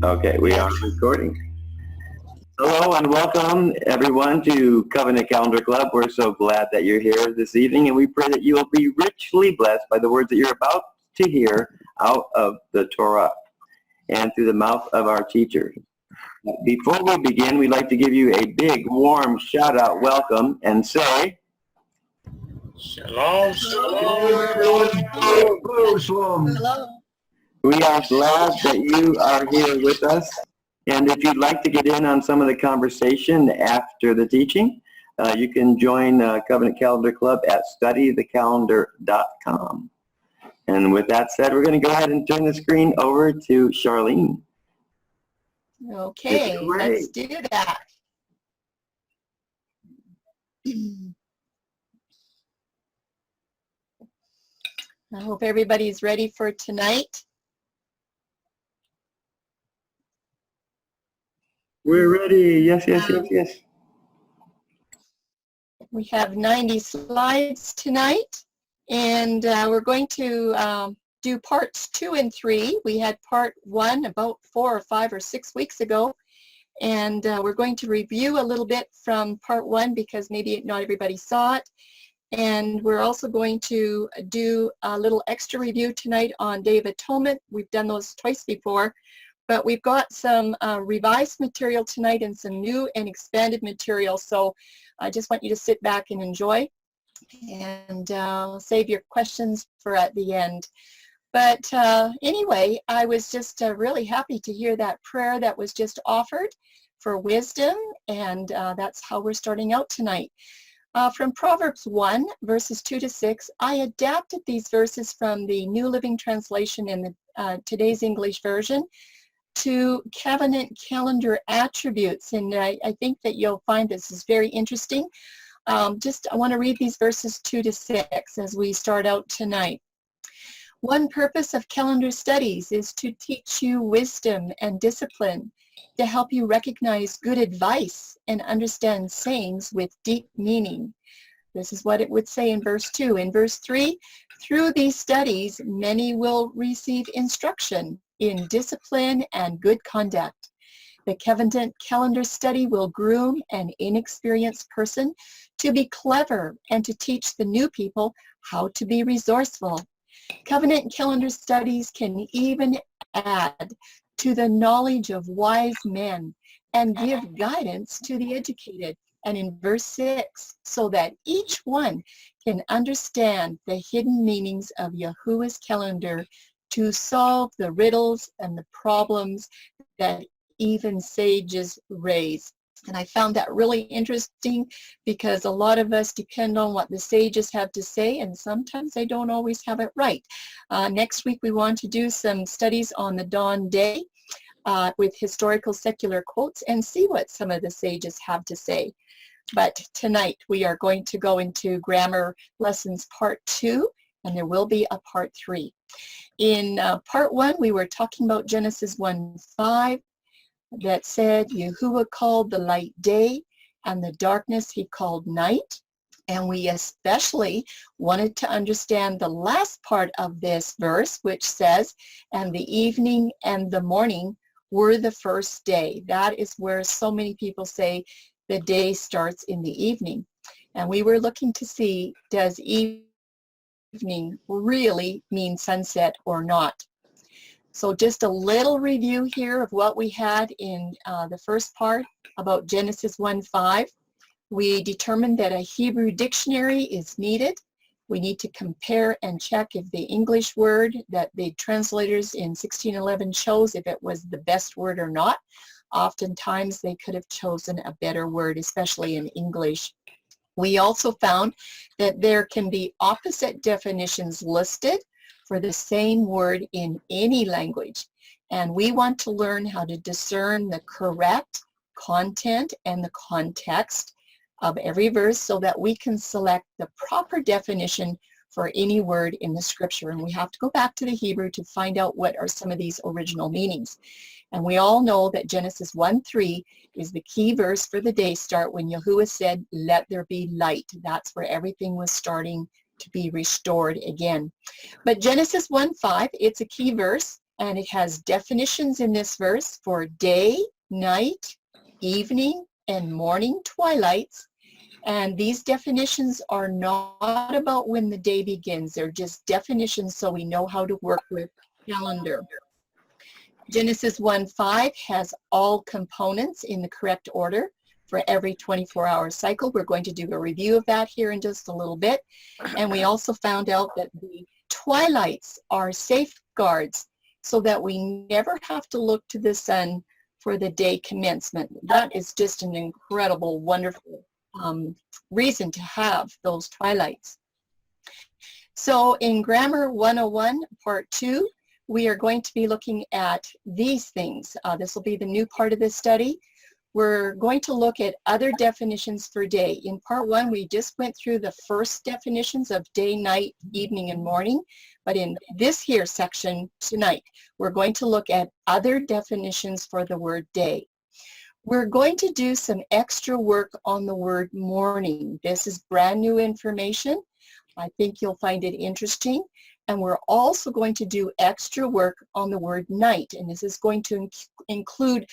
Okay, we are recording. Hello and welcome everyone to Covenant Calendar Club. We're so glad that you're here this evening, and we pray that you will be richly blessed by the words that you're about to hear out of the Torah and through the mouth of our teachers. Before we begin, we'd like to give you a big, warm shout-out welcome and say, Shalom, Shalom. Hello. we are glad that you are here with us. And if you'd like to get in on some of the conversation after the teaching, you can join Covenant Calendar Club at studythecalendar.com. And with that said, we're going to go ahead and turn the screen over to Charlene. Okay, let's do that. I hope everybody's ready for tonight. We're ready. Yes. We have 90 slides tonight, and we're going to do parts 2 and 3. We had part 1 about 4 or 5 or 6 weeks ago, and we're going to review a little bit from part 1 because maybe not everybody saw it. And we're also going to do a little extra review tonight on Day of Atonement. We've done those twice before, but we've got some revised material tonight and some new and expanded material. So I just want you to sit back and enjoy, and save your questions for at the end. But anyway, I was just really happy to hear that prayer that was just offered for wisdom, and that's how we're starting out tonight. From Proverbs 1, verses 2 to 6, I adapted these verses from the New Living Translation in the today's English version to Covenant Calendar attributes, and I think that you'll find this is very interesting. I want to read these verses 2 to 6 as we start out tonight. One purpose of calendar studies is to teach you wisdom and discipline, to help you recognize good advice and understand sayings with deep meaning. This is what it would say in verse 2. In verse 3, through these studies, many will receive instruction in discipline and good conduct. The Covenant Calendar study will groom an inexperienced person to be clever and to teach the new people how to be resourceful. Covenant Calendar studies can even add to the knowledge of wise men and give guidance to the educated. And in verse 6, so that each one can understand the hidden meanings of Yahuwah's calendar to solve the riddles and the problems that even sages raise. And I found that really interesting because a lot of us depend on what the sages have to say, and sometimes they don't always have it right. Next week we want to do some studies on the dawn day with historical secular quotes and see what some of the sages have to say. But tonight we are going to go into grammar lessons part 2, and there will be a part 3. In part 1 we were talking about Genesis 1:5. That said, Yahuwah called the light day, and the darkness he called night. And we especially wanted to understand the last part of this verse, which says, and the evening and the morning were the first day. That is where so many people say the day starts in the evening. And we were looking to see, does evening really mean sunset or not? So just a little review here of what we had in the first part about Genesis 1:5. We determined that a Hebrew dictionary is needed. We need to compare and check if the English word that the translators in 1611 chose, if it was the best word or not. Oftentimes they could have chosen a better word, especially in English. We also found that there can be opposite definitions listed for the same word in any language. And we want to learn how to discern the correct content and the context of every verse so that we can select the proper definition for any word in the scripture. And we have to go back to the Hebrew to find out what are some of these original meanings. And we all know that Genesis 1:3 is the key verse for the day start when Yahuwah said, let there be light. That's where everything was starting to be restored again. But Genesis 1:5, it's a key verse. And it has definitions in this verse for day, night, evening, and morning twilights. And these definitions are not about when the day begins. They're just definitions so we know how to work with calendar. Genesis 1:5 has all components in the correct order for every 24-hour cycle. We're going to do a review of that here in just a little bit. And we also found out that the twilights are safeguards so that we never have to look to the sun for the day commencement. That is just an incredible, wonderful reason to have those twilights. So in Grammar 101, Part 2, we are going to be looking at these things. This will be the new part of this study. We're going to look at other definitions for day. In Part 1, we just went through the first definitions of day, night, evening, and morning. But in this here section tonight, we're going to look at other definitions for the word day. We're going to do some extra work on the word morning. This is brand new information. I think you'll find it interesting. And we're also going to do extra work on the word night. And this is going to include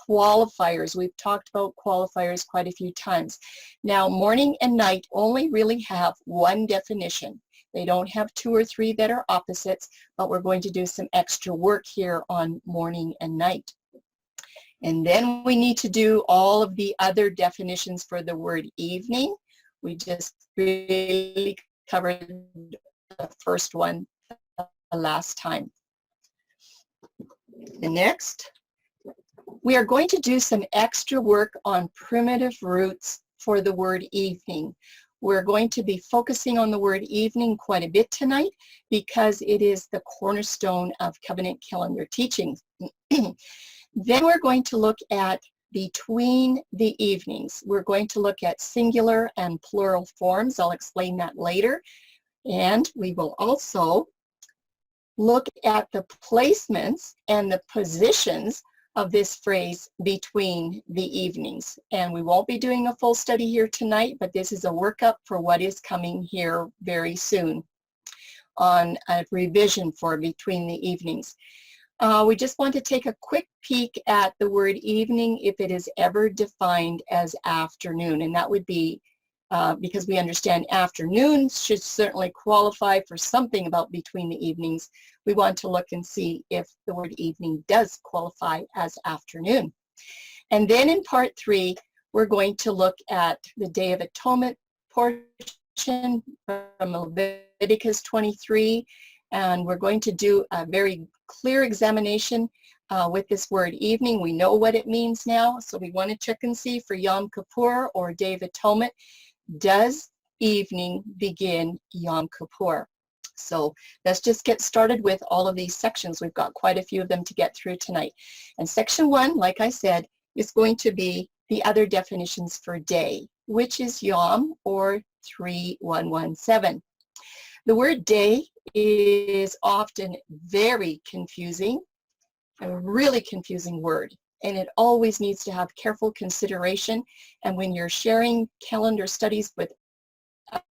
qualifiers. We've talked about qualifiers quite a few times. Now, morning and night only really have one definition. They don't have two or three that are opposites, but we're going to do some extra work here on morning and night. And then we need to do all of the other definitions for the word evening. We just really covered the first one last time. The next, we are going to do some extra work on primitive roots for the word evening. We're going to be focusing on the word evening quite a bit tonight because it is the cornerstone of Covenant Calendar teachings. Then we're going to look at between the evenings. We're going to look at singular and plural forms. I'll explain that later. And we will also look at the placements and the positions of this phrase between the evenings. And we won't be doing a full study here tonight, but this is a workup for what is coming here very soon on a revision for between the evenings. We just want to take a quick peek at the word evening if it is ever defined as afternoon, and that would be because we understand afternoons should certainly qualify for something about between the evenings. We want to look and see if the word evening does qualify as afternoon. And then in Part 3, we're going to look at the Day of Atonement portion from Leviticus 23, and we're going to do a very clear examination with this word evening. We know what it means now, so we want to check and see for Yom Kippur or Day of Atonement. Does evening begin Yom Kippur? So let's just get started with all of these sections. We've got quite a few of them to get through tonight. And section 1, like I said, is going to be the other definitions for day, which is Yom or 3117. The word day is often very confusing, a really confusing word, and it always needs to have careful consideration. And when you're sharing calendar studies with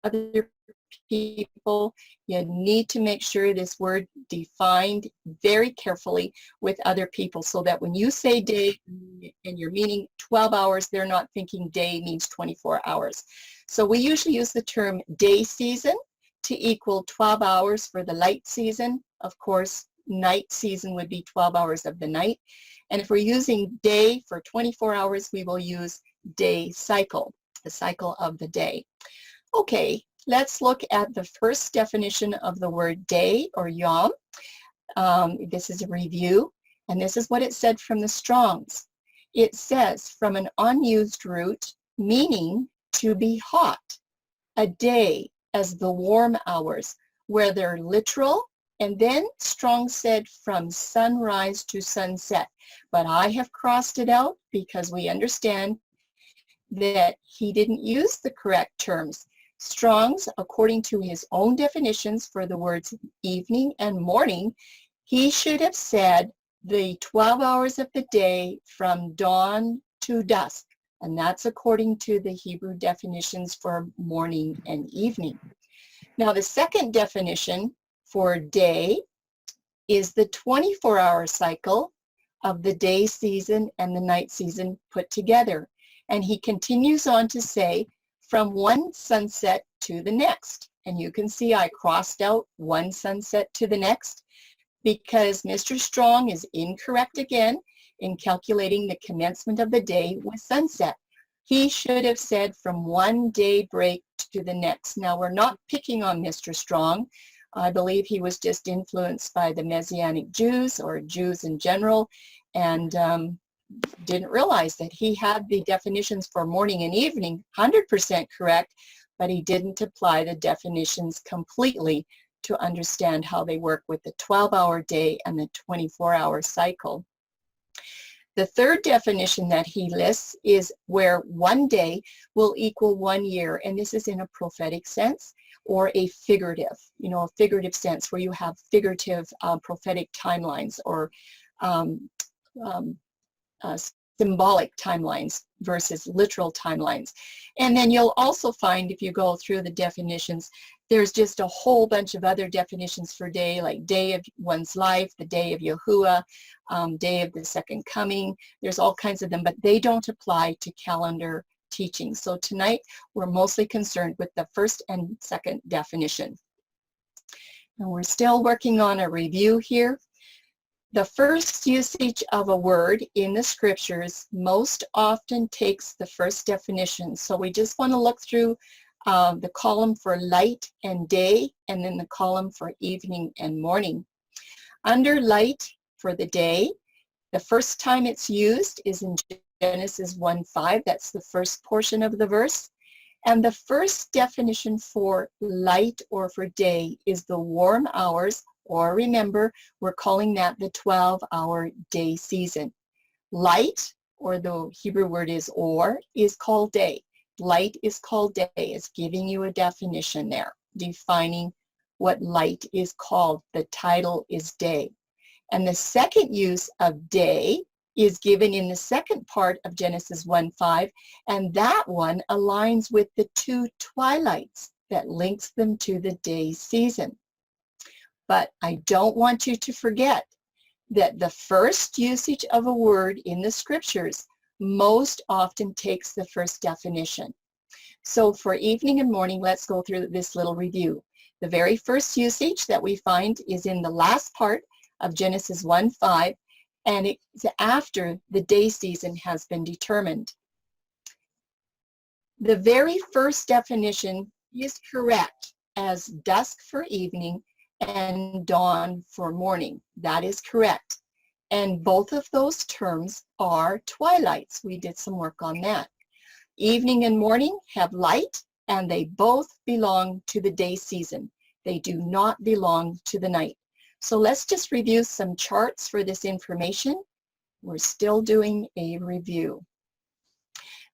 other people, you need to make sure this word defined very carefully with other people so that when you say day and you're meaning 12 hours, they're not thinking day means 24 hours. So we usually use the term day season to equal 12 hours for the light season. Of course, night season would be 12 hours of the night. And if we're using day for 24 hours, we will use day cycle, the cycle of the day. Okay, let's look at the first definition of the word day or Yom. This is a review, and this is what it said from the Strong's. It says, from an unused root, meaning to be hot, a day as the warm hours, where they're literal, and then Strong said from sunrise to sunset. But I have crossed it out because we understand that he didn't use the correct terms. Strong's, according to his own definitions for the words evening and morning, he should have said the 12 hours of the day from dawn to dusk. And that's according to the Hebrew definitions for morning and evening. Now, the second definition for day is the 24-hour cycle of the day season and the night season put together. And he continues on to say, from one sunset to the next. And you can see I crossed out one sunset to the next because Mr. Strong is incorrect again in calculating the commencement of the day with sunset. He should have said from one day break to the next. Now, we're not picking on Mr. Strong. I believe he was just influenced by the Messianic Jews or Jews in general, and didn't realize that he had the definitions for morning and evening 100% correct, but he didn't apply the definitions completely to understand how they work with the 12-hour day and the 24-hour cycle. The third definition that he lists is where one day will equal 1 year, and this is in a prophetic sense or a figurative, a figurative sense where you have figurative prophetic timelines or symbolic timelines versus literal timelines. And then you'll also find, if you go through the definitions, there's just a whole bunch of other definitions for day, like day of one's life, the day of Yahuwah, day of the second coming. There's all kinds of them, but they don't apply to calendar teaching. So tonight, we're mostly concerned with the first and second definition. And we're still working on a review here. The first usage of a word in the scriptures most often takes the first definition. So we just want to look through the column for light and day, and then the column for evening and morning. Under light for the day, the first time it's used is in Genesis 1:5. That's the first portion of the verse. And the first definition for light or for day is the warm hours, or remember, we're calling that the 12-hour day season. Light, or the Hebrew word is or, is called day. Light is called day. It's giving you a definition there, defining what light is called. The title is day. And the second use of day is given in the second part of Genesis 1:5, and that one aligns with the two twilights that links them to the day season. But I don't want you to forget that the first usage of a word in the scriptures most often takes the first definition. So for evening and morning, let's go through this little review. The very first usage that we find is in the last part of Genesis 1:5, and it's after the day season has been determined. The very first definition is correct as dusk for evening and dawn for morning. That is correct. And both of those terms are twilights. We did some work on that. Evening and morning have light, and they both belong to the day season. They do not belong to the night. So let's just review some charts for this information. We're still doing a review.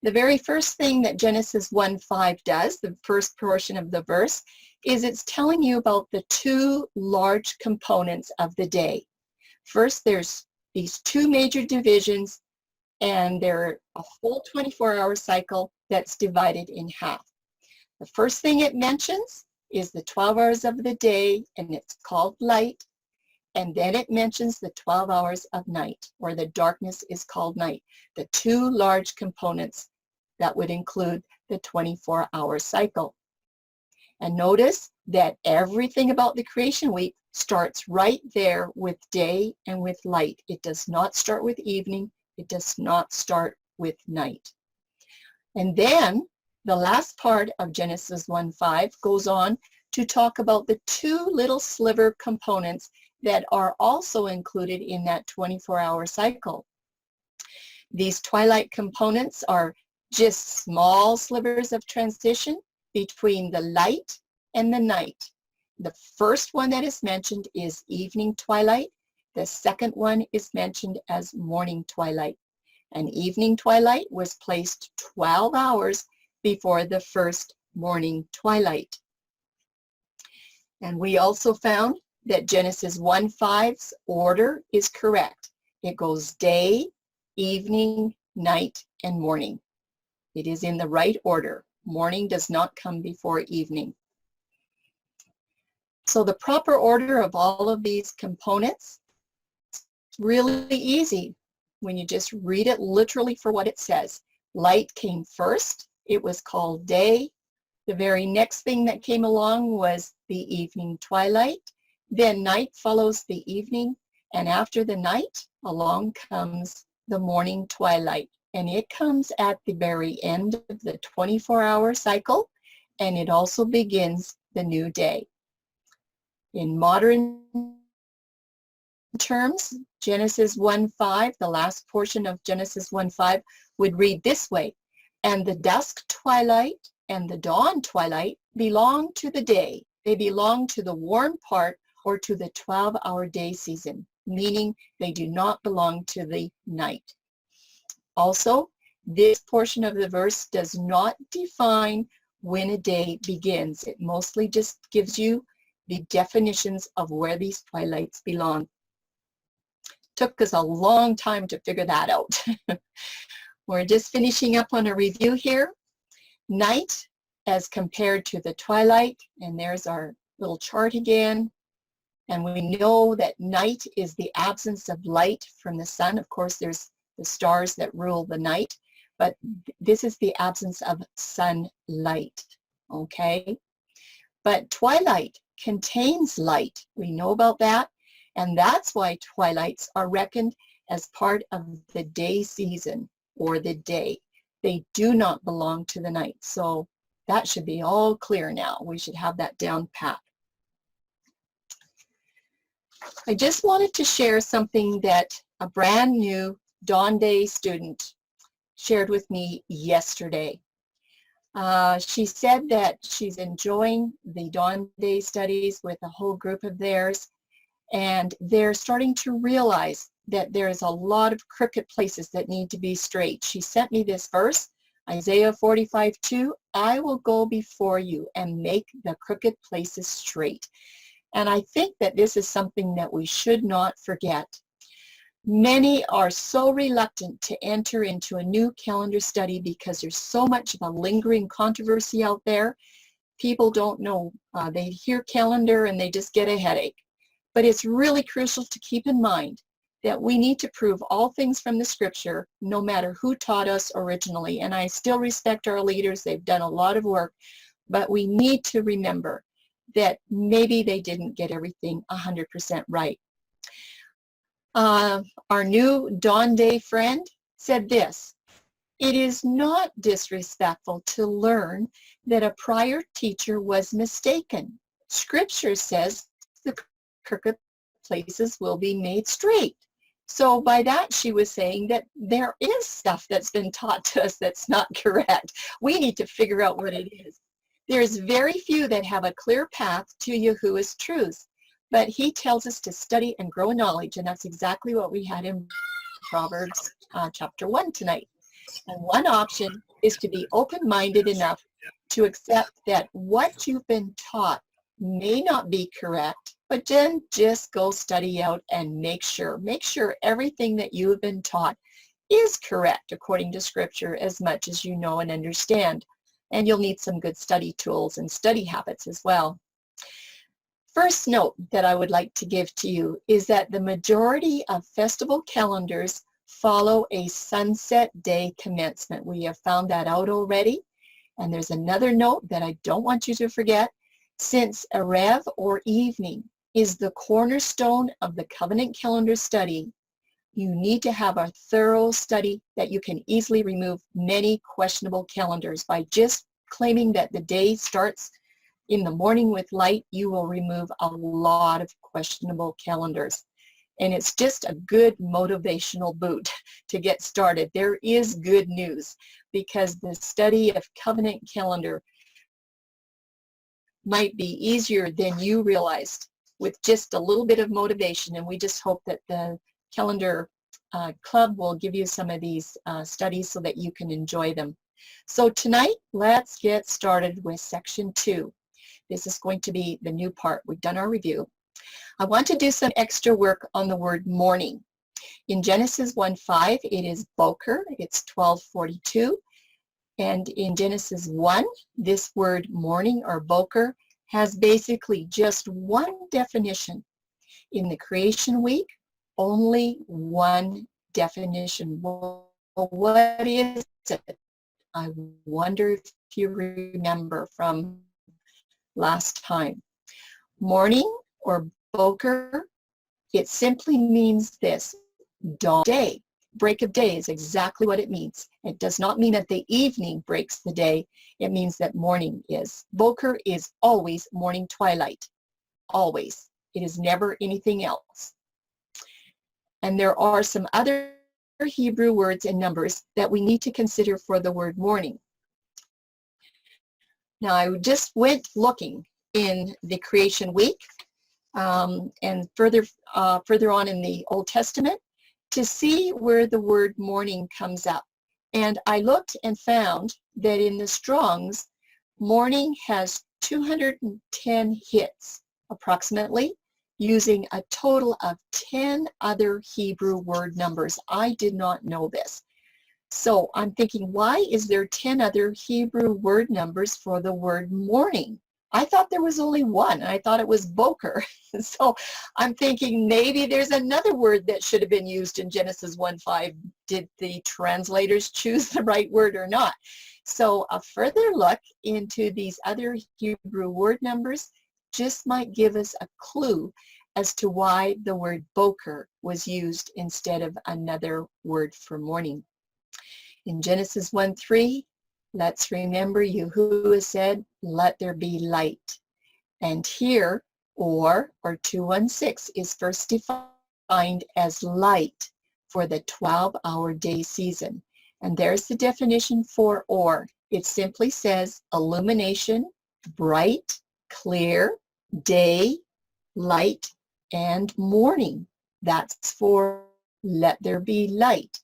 The very first thing that Genesis 1:5 does, the first portion of the verse, is it's telling you about the two large components of the day. First, there's these two major divisions, and they're a whole 24-hour cycle that's divided in half. The first thing it mentions is the 12 hours of the day, and it's called light. And then it mentions the 12 hours of night, or the darkness is called night. The two large components that would include the 24-hour cycle. And notice that everything about the creation week starts right there with day and with light. It does not start with evening. It does not start with night. And then the last part of Genesis 1:5 goes on to talk about the two little sliver components that are also included in that 24-hour cycle. These twilight components are just small slivers of transition between the light and the night. The first one that is mentioned is evening twilight. The second one is mentioned as morning twilight. And evening twilight was placed 12 hours before the first morning twilight. And we also found that Genesis 1:5's order is correct. It goes day, evening, night, and morning. It is in the right order. Morning does not come before evening. So the proper order of all of these components, really easy when you just read it literally for what it says. Light came first. It was called day. The very next thing that came along was the evening twilight. Then night follows the evening. And after the night, along comes the morning twilight. And it comes at the very end of the 24-hour cycle. And it also begins the new day. In modern terms, Genesis 1:5, the last portion of Genesis 1:5 would read this way: and the dusk twilight and the dawn twilight belong to the day. They belong to the warm part or to the 12-hour day season, meaning they do not belong to the night. Also, this portion of the verse does not define when a day begins. It mostly just gives you the definitions of where these twilights belong. Took us a long time to figure that out. We're just finishing up on a review here. Night as compared to the twilight, and there's our little chart again. And we know that night is the absence of light from the sun. Of course, there's the stars that rule the night, but this is the absence of sunlight, okay? But twilight contains light. We know about that, and that's why twilights are reckoned as part of the day season or the day. They do not belong to the night. So that should be all clear now. We should have that down pat. I just wanted to share something that a brand new Dawn Day student shared with me yesterday. She said that she's enjoying the Dawn Day studies with a whole group of theirs, and they're starting to realize that there's a lot of crooked places that need to be straight. She sent me this verse, Isaiah 45:2, I will go before you and make the crooked places straight. And I think that this is something that we should not forget. Many are so reluctant to enter into a new calendar study because there's so much of a lingering controversy out there. People don't know. They hear calendar and they just get a headache. But it's really crucial to keep in mind that we need to prove all things from the scripture, no matter who taught us originally. And I still respect our leaders. They've done a lot of work. But we need to remember that maybe they didn't get everything 100% right. Our new Dawn Day friend said this: it is not disrespectful to learn that a prior teacher was mistaken. Scripture says the crooked places will be made straight. So by that she was saying that there is stuff that's been taught to us that's not correct. We need to figure out what it is. There's very few that have a clear path to Yahuwah's truth. But he tells us to study and grow in knowledge, and that's exactly what we had in Proverbs chapter 1 tonight. And one option is to be open-minded enough to accept that what you've been taught may not be correct, but then just go study out and make sure everything that you have been taught is correct according to Scripture as much as you know and understand. And you'll need some good study tools and study habits as well. First note that I would like to give to you is that the majority of festival calendars follow a sunset day commencement. We have found that out already. And there's another note that I don't want you to forget. Since Erev or evening is the cornerstone of the covenant calendar study, you need to have a thorough study that you can easily remove many questionable calendars. By just claiming that the day starts in the morning with light, you will remove a lot of questionable calendars. And it's just a good motivational boot to get started. There is good news because the study of covenant calendar might be easier than you realized with just a little bit of motivation. And we just hope that the calendar club will give you some of these studies so that you can enjoy them. So tonight, let's get started with section 2. This is going to be the new part. We've done our review. I want to do some extra work on the word morning. In Genesis 1:5, it is Boker. It's 12:42. And in Genesis 1, this word morning or Boker has basically just one definition. In the creation week, only one definition. Well, what is it? I wonder if you remember from last time. Morning or boker, it simply means this: dawn day. Break of day is exactly what it means. It does not mean that the evening breaks the day. It means that morning is. Boker is always morning twilight. Always. It is never anything else. And there are some other Hebrew words and numbers that we need to consider for the word morning. Now, I just went looking in the creation week and further on in the Old Testament to see where the word morning comes up. And I looked and found that in the Strong's, morning has 210 hits approximately, using a total of 10 other Hebrew word numbers. I did not know this. So I'm thinking, why is there 10 other Hebrew word numbers for the word morning? I thought there was only one. I thought it was boker. So I'm thinking maybe there's another word that should have been used in Genesis 1:5. Did the translators choose the right word or not? So a further look into these other Hebrew word numbers just might give us a clue as to why the word boker was used instead of another word for morning. In Genesis 1:3, let's remember Yahuwah said, "Let there be light." And here, or 2:16, is first defined as light for the 12-hour day season. And there's the definition for or. It simply says illumination, bright, clear, day, light, and morning. That's for let there be light.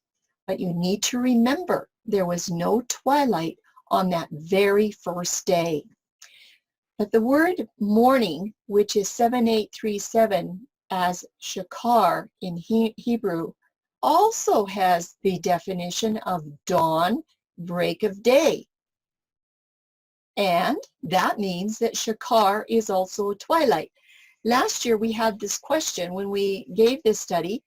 But you need to remember there was no twilight on that very first day. But the word morning, which is 7837 as shakar in Hebrew, also has the definition of dawn, break of day. And that means that shakar is also a twilight. Last year we had this question when we gave this study.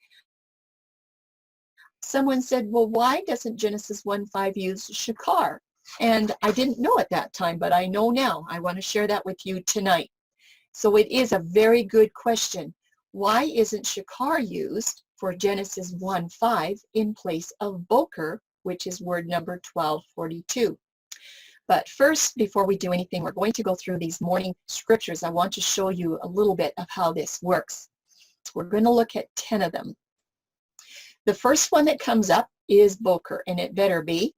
Someone said, well, why doesn't Genesis 1:5 use shakar? And I didn't know at that time, but I know now. I want to share that with you tonight. So it is a very good question. Why isn't shakar used for Genesis 1:5 in place of boker, which is word number 1242? But first, before we do anything, we're going to go through these morning scriptures. I want to show you a little bit of how this works. We're going to look at 10 of them. The first one that comes up is boker, and it better be.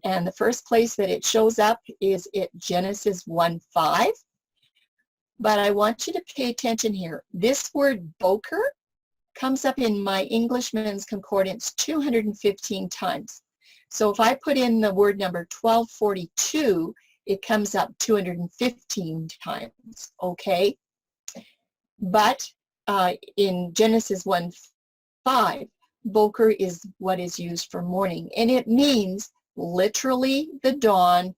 And the first place that it shows up is at Genesis 1:5. But I want you to pay attention here. This word boker comes up in my Englishman's Concordance 215 times. So if I put in the word number 1242, it comes up 215 times, okay? But in Genesis 1:5, boker is what is used for morning, and it means literally the dawn,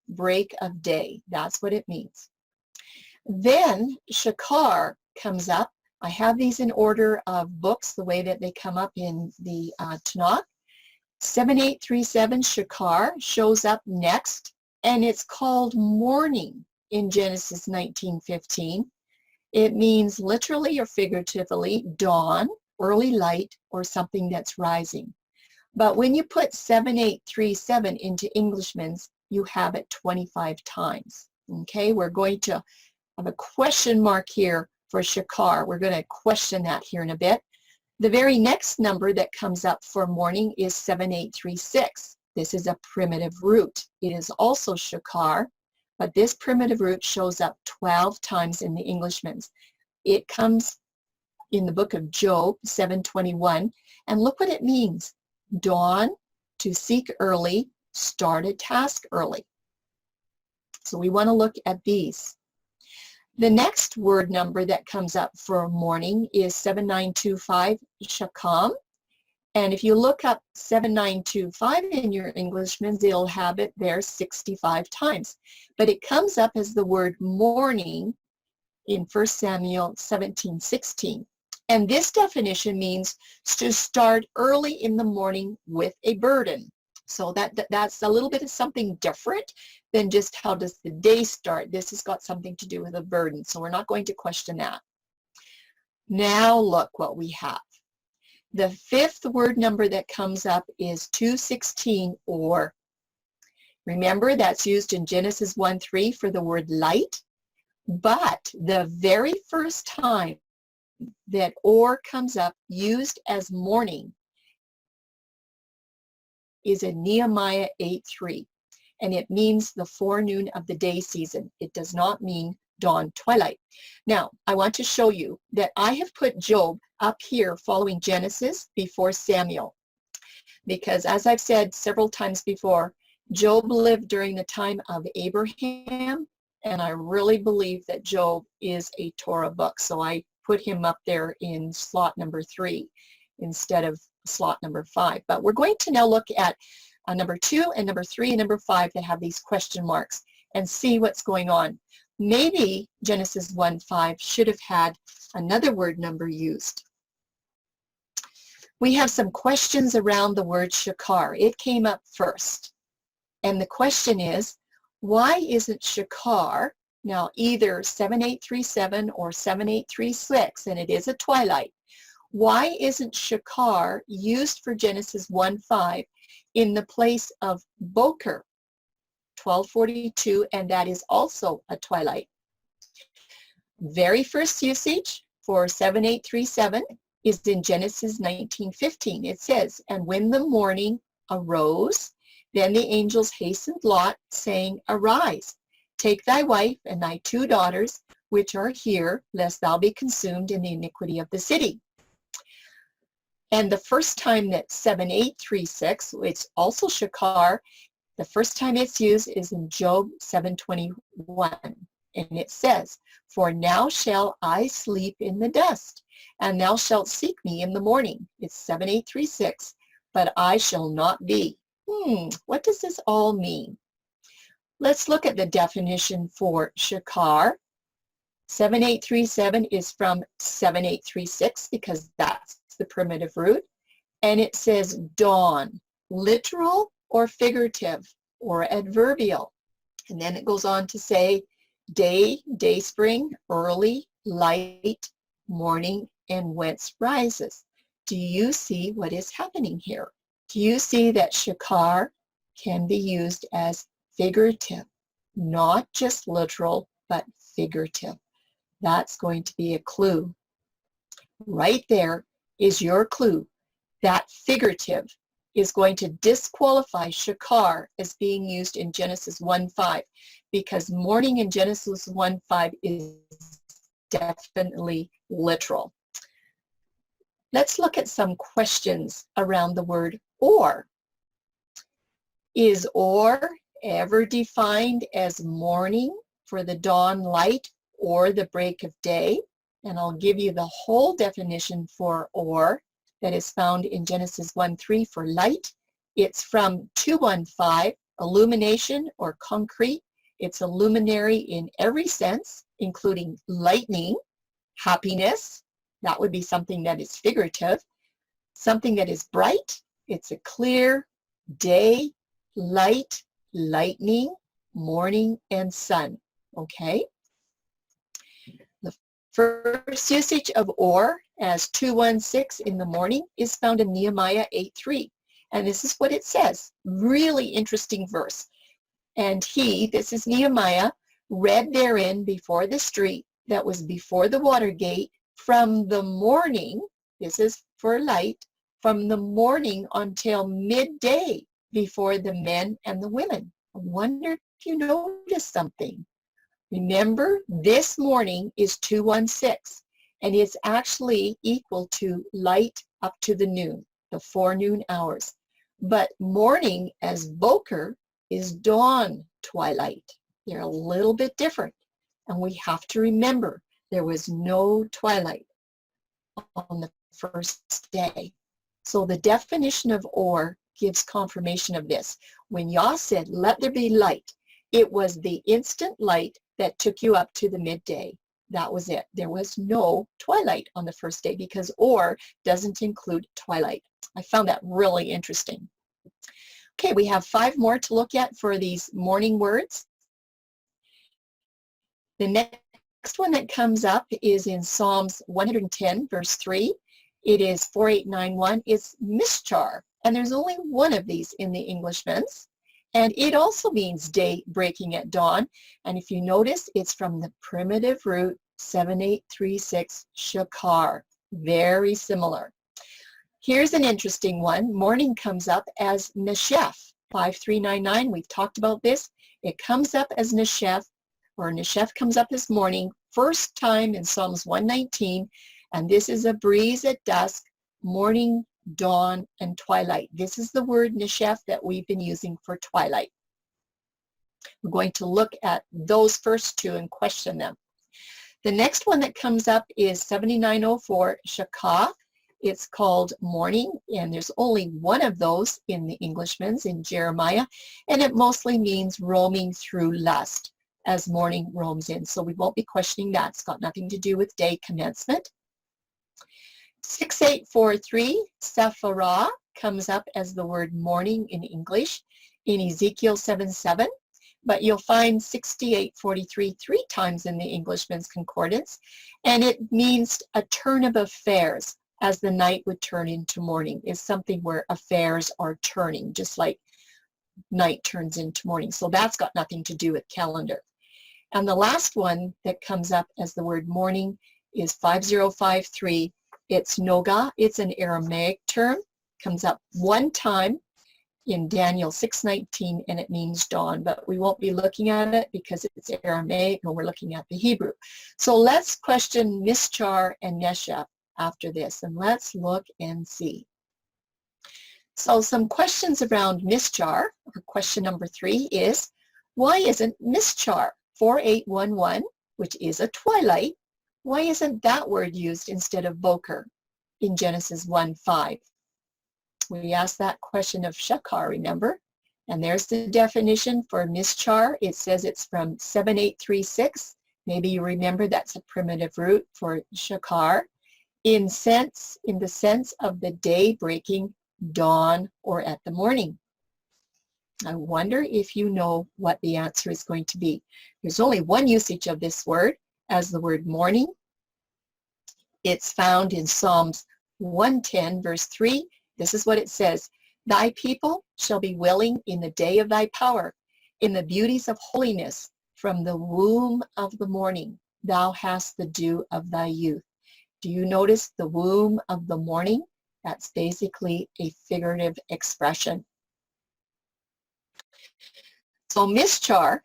break of day. That's what it means. Then shakar comes up. I have these in order of books, the way that they come up in the Tanakh. 7837 shakar shows up next, and it's called morning in Genesis 19:15. It means literally or figuratively dawn, early light, or something that's rising. But when you put 7837 into Englishman's, you have it 25 times. Okay, we're going to have a question mark here for shakar. We're going to question that here in a bit. The very next number that comes up for morning is 7836. This is a primitive root. It is also shakar, but this primitive root shows up 12 times in the Englishman's. It comes in the book of Job 7:21, and look what it means. Dawn, to seek early, start a task early. So we want to look at these. The next word number that comes up for morning is 7925 shakam, And if you look up 7925 in your Englishman's, it'll have it there 65 times. But it comes up as the word morning in 1 Samuel 17:16. And this definition means to start early in the morning with a burden. So that's a little bit of something different than just how does the day start. This has got something to do with a burden. So we're not going to question that. Now look what we have. The fifth word number that comes up is 216, or. Remember, that's used in Genesis 1:3 for the word light. But the very first time that or comes up used as morning is in Nehemiah 8:3. And it means the forenoon of the day season. It does not mean dawn, twilight. Now, I want to show you that I have put Job up here following Genesis before Samuel. Because as I've said several times before, Job lived during the time of Abraham, and I really believe that Job is a Torah book. So I put him up there in slot number 3 instead of slot number 5. But we're going to now look at number 2 and number 3 and number 5 that have these question marks and see what's going on. Maybe Genesis 1:5 should have had another word number used. We have some questions around the word shakar. It came up first. And the question is, why isn't shakar now either 7837 or 7836, and it is a twilight? Why isn't shakar used for Genesis 1:5 in the place of boker, 1242, and that is also a twilight? Very first usage for 7837 is in Genesis 19:15. It says, "And when the morning arose, then the angels hastened Lot, saying, Arise, take thy wife and thy 2 daughters, which are here, lest thou be consumed in the iniquity of the city." And the first time that 7836, it's also shakar, the first time it's used is in Job 7:21. And it says, "For now shall I sleep in the dust, and thou shalt seek me in the morning." It's 7836, "But I shall not be." What does this all mean? Let's look at the definition for shakar. 7837 is from 7836 because that's the primitive root. And it says dawn, literal or figurative or adverbial. And then it goes on to say day, day spring, early, light, morning, and whence rises. Do you see what is happening here? Do you see that shakar can be used as figurative, not just literal, but figurative? That's going to be a clue. Right there is your clue. That figurative is going to disqualify shakar as being used in Genesis 1:5 because morning in Genesis 1:5 is definitely literal. Let's look at some questions around the word or. Is or ever defined as morning for the dawn light or the break of day? And I'll give you the whole definition for or that is found in Genesis 1:3 for light. It's from 2:15, illumination or concrete. It's a luminary in every sense, including lightning, happiness. That would be something that is figurative. Something that is bright. It's a clear day, light, lightning, morning, and sun. Okay? The first usage of or as 216 in the morning is found in Nehemiah 8:3. And this is what it says. Really interesting verse. "And he," this is Nehemiah, "read therein before the street that was before the water gate from the morning," this is for light, "from the morning until midday before the men and the women." I wonder if you noticed something. Remember, this morning is 216, and it's actually equal to light up to the noon, the forenoon hours. But morning as boker is dawn, twilight. They're a little bit different, and we have to remember there was no twilight on the first day. So the definition of or gives confirmation of this. When Yah said, let there be light, it was the instant light that took you up to the midday. That was it. There was no twilight on the first day because or doesn't include twilight. I found that really interesting. Okay, we have 5 more to look at for these morning words. The next one that comes up is in Psalms 110, verse 3. It is 4891. It's Mishchar, and there's only one of these in the Englishman's. And it also means day breaking at dawn. And if you notice, it's from the primitive root 7836 shakar. Very similar. Here's an interesting one. Morning comes up as neshef. 5399, we've talked about this. It comes up as neshef, or neshef comes up as morning, first time in Psalms 119. And this is a breeze at dusk, morning, dawn, and twilight. This is the word neshef that we've been using for twilight. We're going to look at those first 2 and question them. The next one that comes up is 7904 shakah. It's called morning, and there's only one of those in the Englishman's, in Jeremiah, and it mostly means roaming through lust as morning roams in. So we won't be questioning that. It's got nothing to do with day commencement. 6843, Sephirah, comes up as the word morning in English in Ezekiel 7:7, but you'll find 6843 3 times in the Englishman's Concordance, and it means a turn of affairs as the night would turn into morning, is something where affairs are turning, just like night turns into morning. So that's got nothing to do with calendar. And the last one that comes up as the word morning is 5053. It's Noga. It's an Aramaic term. Comes up one time in Daniel 6:19, and it means dawn, but we won't be looking at it because it's Aramaic and we're looking at the Hebrew. So let's question Mishchar and Neshef after this, and let's look and see. So some questions around Mishchar, or question number 3 is, why isn't Mishchar 4811, which is a twilight, why isn't that word used instead of Boker in Genesis 1:5? We asked that question of Shakar, remember? And there's the definition for Mishchar. It says it's from 7836. Maybe you remember that's a primitive root for Shakar. In the sense of the day breaking, dawn, or at the morning. I wonder if you know what the answer is going to be. There's only one usage of this word as the word morning. It's found in Psalms 110, verse 3. This is what it says. Thy people shall be willing in the day of thy power, in the beauties of holiness, from the womb of the morning. Thou hast the dew of thy youth. Do you notice the womb of the morning? That's basically a figurative expression. So Mishchar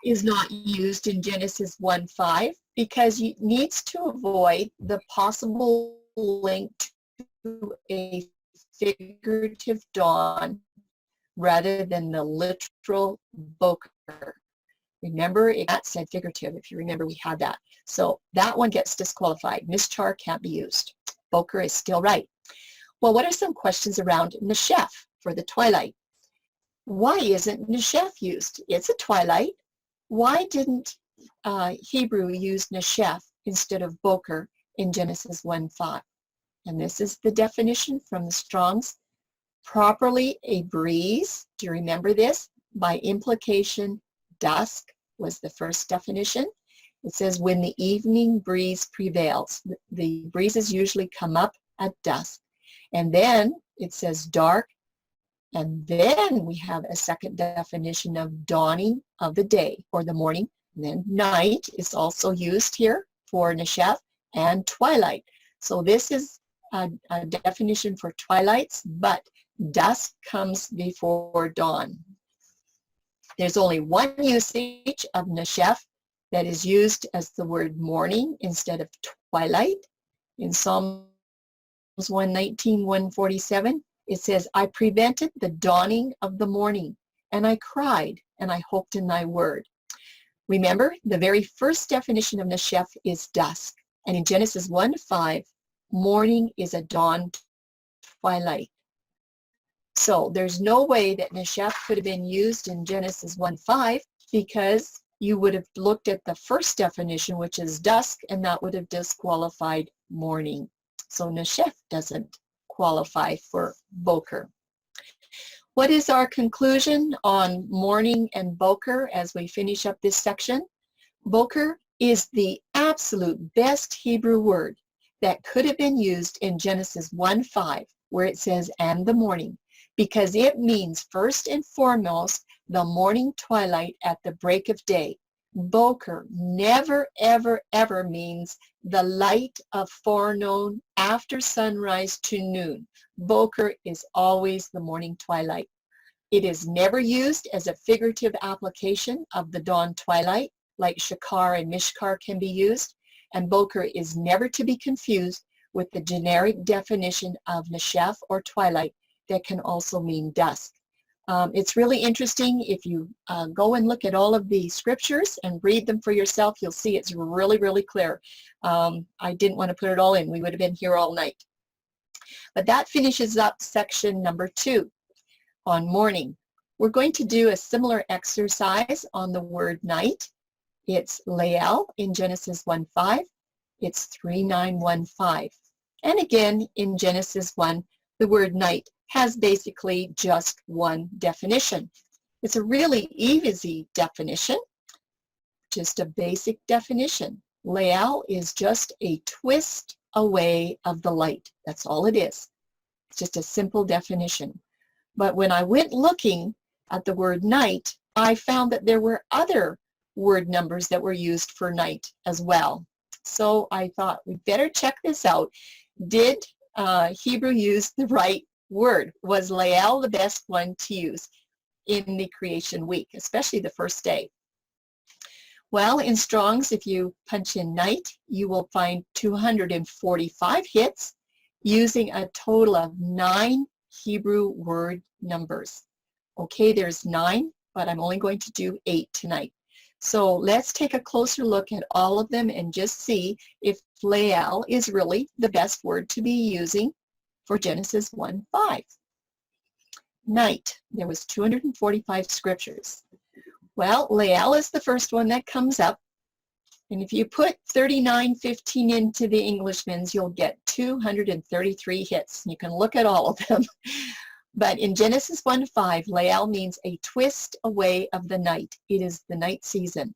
is not used in Genesis 1:5 because it needs to avoid the possible link to a figurative dawn rather than the literal Boker. Remember, that said figurative. If you remember, we had that. So that one gets disqualified. Mishchar can't be used. Boker is still right. Well, what are some questions around Neshef for the twilight? Why isn't Neshef used? It's a twilight. Why didn't Hebrew use Neshef instead of Boker in Genesis 1:5? And this is the definition from the Strong's. Properly a breeze. Do you remember this? By implication, dusk was the first definition. It says when the evening breeze prevails. The breezes usually come up at dusk. And then it says dark. And then we have a second definition of dawning of the day or the morning. And then night is also used here for Neshef, and twilight. So this is a definition for twilights, but dusk comes before dawn. There's only one usage of Neshef that is used as the word morning instead of twilight. In Psalms 119, 147, it says, I prevented the dawning of the morning, and I cried, and I hoped in thy word. Remember, the very first definition of Neshef is dusk. And in Genesis 1:5, morning is a dawn twilight. So there's no way that Neshef could have been used in Genesis 1:5 because you would have looked at the first definition, which is dusk, and that would have disqualified morning. So Neshef doesn't qualify for Boker. What is our conclusion on morning and Boker as we finish up this section? Boker is the absolute best Hebrew word that could have been used in Genesis 1:5, where it says, and the morning, because it means first and foremost the morning twilight at the break of day. Boker never, ever, ever means the light of forenoon after sunrise to noon. Boker is always the morning twilight. It is never used as a figurative application of the dawn twilight, like Shakar and Mishkar can be used, and Boker is never to be confused with the generic definition of Neshef or twilight that can also mean dusk. It's really interesting. If you go and look at all of the scriptures and read them for yourself, you'll see it's really, really clear. I didn't want to put it all in. We would have been here all night. But that finishes up section number 2 on morning. We're going to do a similar exercise on the word night. It's Leal in Genesis 1:5. It's 3915. And again, in Genesis 1, the word night has basically just one definition. It's a really easy definition, just a basic definition. Leal is just a twist away of the light. That's all it is. It's just a simple definition. But when I went looking at the word night, I found that there were other word numbers that were used for night as well. So I thought we better check this out. Did Hebrew use the right word? Was Leal the best one to use in the creation week, especially the first day? Well, in Strong's, if you punch in night, you will find 245 hits using a total of 9 Hebrew word numbers. Okay, there's 9, but I'm only going to do 8 tonight. So let's take a closer look at all of them and just see if Leal is really the best word to be using for Genesis 1:5. Night, there was 245 scriptures. Well, Leal is the first one that comes up. And if you put 3915 into the Englishman's, you'll get 233 hits. You can look at all of them. But in Genesis 1:5, Leal means a twist away of the night. It is the night season.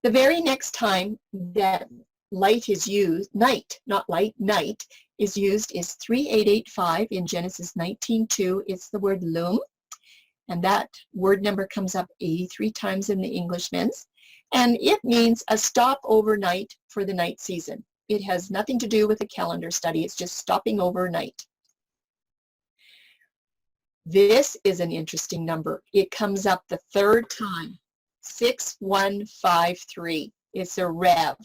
The very next time that light is used, night, not light, night, is used is 3885 in Genesis 19:2. It's the word lum. And that word number comes up 83 times in the Englishman's. And it means a stop overnight for the night season. It has nothing to do with a calendar study. It's just stopping overnight. This is an interesting number. It comes up the third time, 6153. It's a rev.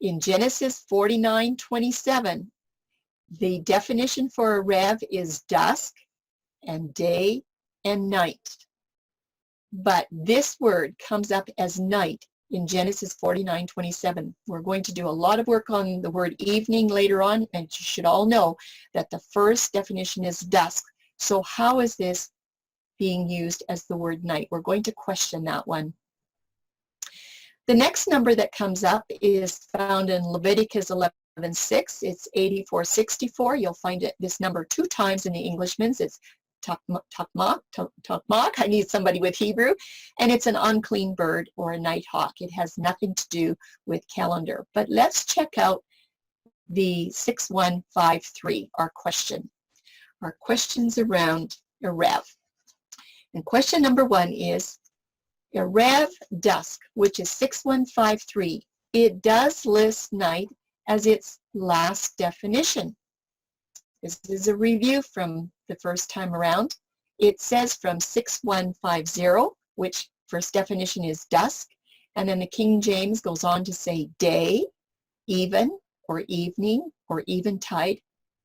In Genesis 49:27, the definition for a rev is dusk and day and night. But this word comes up as night in Genesis 49:27. We're going to do a lot of work on the word evening later on, and you should all know that the first definition is dusk. So how is this being used as the word night? We're going to question that one. The next number that comes up is found in Leviticus 11:6. It's 8464. You'll find this number 2 times in the Englishman's. It's Takmak. I need somebody with Hebrew. And it's an unclean bird or a night hawk. It has nothing to do with calendar. But let's check out the 6153, our question. Our questions around Erev. And question number 1 is, Erev dusk, which is 6153. It does list night as its last definition. This is a review from the first time around. It says from 6150, which first definition is dusk, and then the King James goes on to say day, even, or evening, or eventide,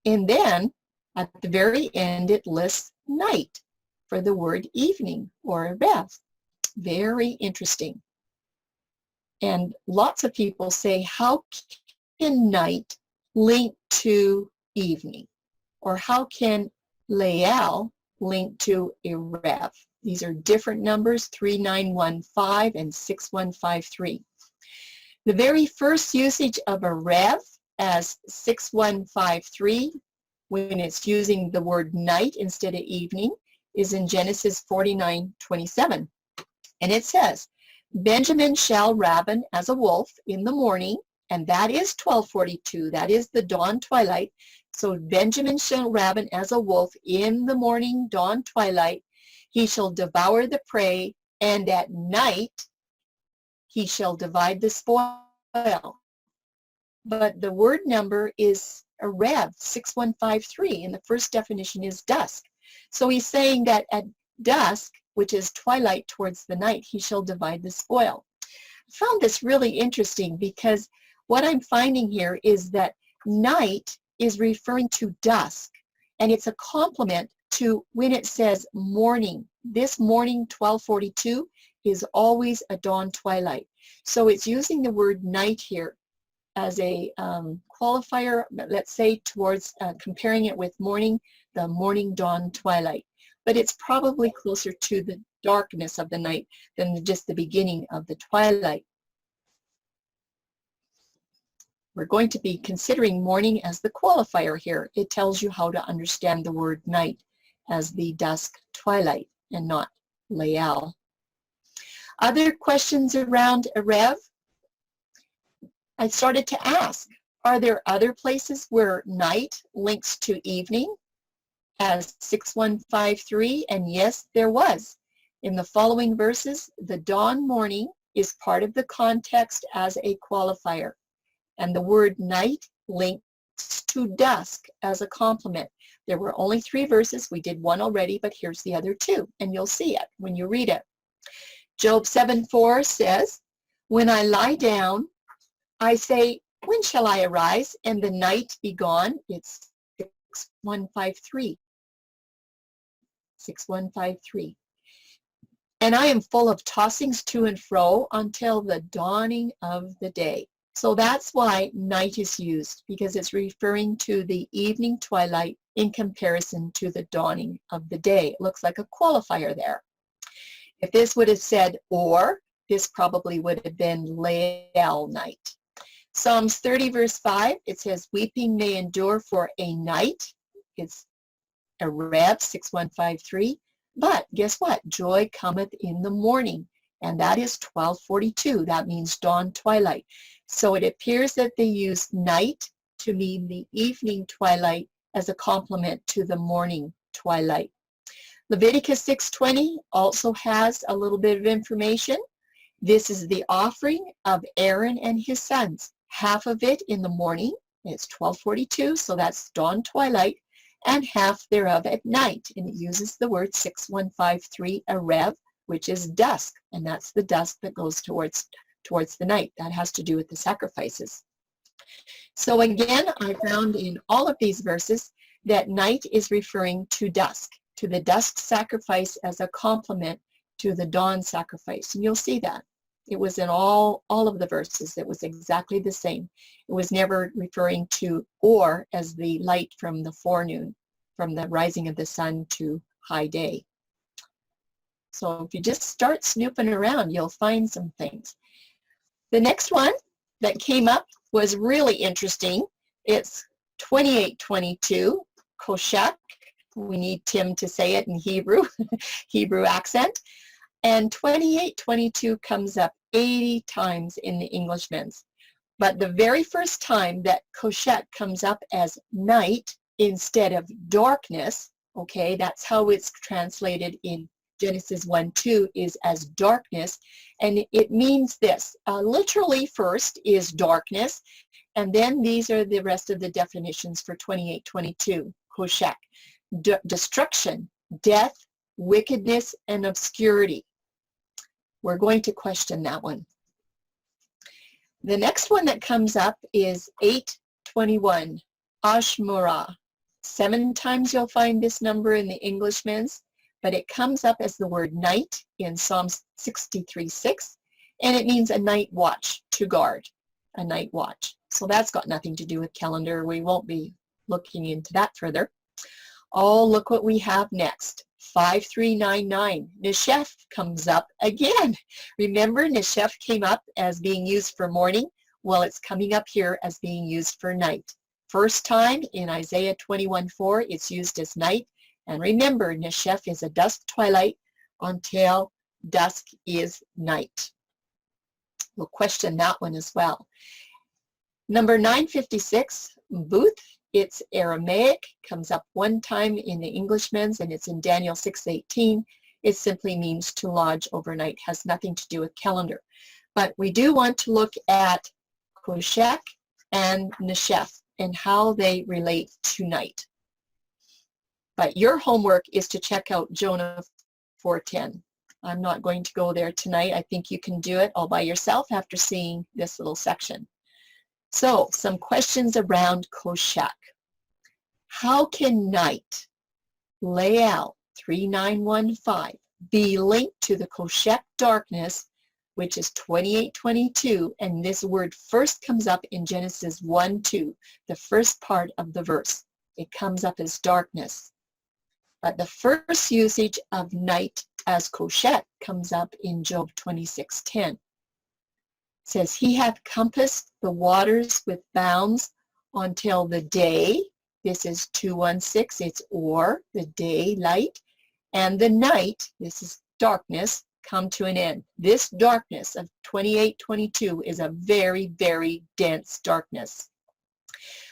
and then at the very end it lists night for the word evening, or rev. Very interesting. And lots of people say, how can night link to evening? or how can Layal link to a Rev? These are different numbers, 3915 and 6153. The very first usage of a Rev as 6153, when it's using the word night instead of evening, is in Genesis 49:27. And it says, Benjamin shall raven as a wolf in the morning, and that is 12:42. That is the dawn twilight. So Benjamin shall raven as a wolf in the morning, dawn twilight. He shall devour the prey, and at night he shall divide the spoil. But the word number is a Rev, 6153, and the first definition is dusk. So he's saying that at dusk, which is twilight towards the night, he shall divide the spoil. I found this really interesting because what I'm finding here is that night is referring to dusk, and it's a complement to when it says morning. This morning, 12:42, is always a dawn twilight. So it's using the word night here as a qualifier, let's say, towards comparing it with morning, the morning, dawn, twilight. But it's probably closer to the darkness of the night than just the beginning of the twilight. We're going to be considering morning as the qualifier here. It tells you how to understand the word night as the dusk twilight and not Layal. Other questions around a Rev? I started to ask, are there other places where night links to evening as 6153? And yes, there was. In the following verses, the dawn morning is part of the context as a qualifier, and the word night links to dusk as a complement. There were only 3 verses. We did one already, but here's the other 2, and you'll see it when you read it. Job 7:4 says, when I lie down, I say, when shall I arise and the night be gone? It's 6153. 6153. And I am full of tossings to and fro until the dawning of the day. So that's why night is used, because it's referring to the evening twilight in comparison to the dawning of the day. It looks like a qualifier there. If this would have said or, this probably would have been Layal night. Psalms 30 verse 5, it says, weeping may endure for a night. It's a Rev, 6153. But guess what? Joy cometh in the morning. And that is 12:42. That means dawn twilight. So it appears that they use night to mean the evening twilight as a complement to the morning twilight. Leviticus 6:20 also has a little bit of information. This is the offering of Aaron and his sons. Half of it in the morning, it's 12:42, so that's dawn twilight, and half thereof at night. And it uses the word 6153, a Rev, which is dusk, and that's the dusk that goes towards the night. That has to do with the sacrifices. So again, I found in all of these verses that night is referring to dusk, to the dusk sacrifice as a complement to the dawn sacrifice. And you'll see that. It was in all of the verses. It was exactly the same. It was never referring to or as the light from the forenoon, from the rising of the sun to high day. So if you just start snooping around, you'll find some things. The next one that came up was really interesting. It's 2822, Koshak. We need Tim to say it in Hebrew, Hebrew accent. And 2822 comes up 80 times in the Englishman's. But the very first time that Koshak comes up as night instead of darkness, okay, that's how it's translated in Genesis 1:2, is as darkness, and it means this. Literally first is darkness, and then these are the rest of the definitions for 2822, Koshak. Destruction, death, wickedness, and obscurity. We're going to question that one. The next one that comes up is 821, Ashmurah. 7 times you'll find this number in the Englishman's, but it comes up as the word night in Psalms 63:6, and it means a night watch, to guard, a night watch. So that's got nothing to do with calendar. We won't be looking into that further. Oh, look what we have next. 5399. Neshef comes up again. Remember, Neshef came up as being used for morning. Well, it's coming up here as being used for night. First time in Isaiah 21:4, it's used as night. And remember, Neshef is a dusk twilight until dusk is night. We'll question that one as well. Number 956, Booth. It's Aramaic, comes up one time in the Englishman's, and it's in Daniel 6:18. It simply means to lodge overnight, has nothing to do with calendar. But we do want to look at Koshek and Neshef and how they relate to night. But your homework is to check out Jonah 4:10. I'm not going to go there tonight. I think you can do it all by yourself after seeing this little section. So, some questions around Koshek. How can night, Lael 3915, be linked to the Koshek darkness, which is 28:22, and this word first comes up in Genesis 1:2, the first part of the verse. It comes up as darkness. But the first usage of night as Koshek comes up in Job 26:10. It says, he hath compassed the waters with bounds until the day, this is 2:16, it's or, the daylight, and the night, this is darkness, come to an end. This darkness of 28:22 is a very, very dense darkness.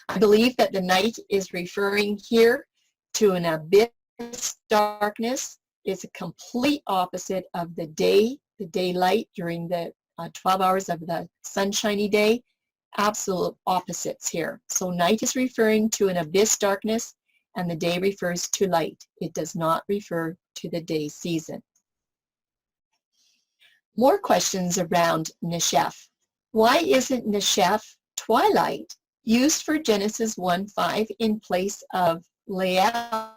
I believe that the night is referring here to an abyss darkness. It's a complete opposite of the day, the daylight during the 12 hours of the sunshiny day. Absolute opposites here. So night is referring to an abyss darkness, and the day refers to light. It does not refer to the day season. More questions around Neshef. Why isn't Neshef, twilight, used for Genesis 1:5 in place of Lael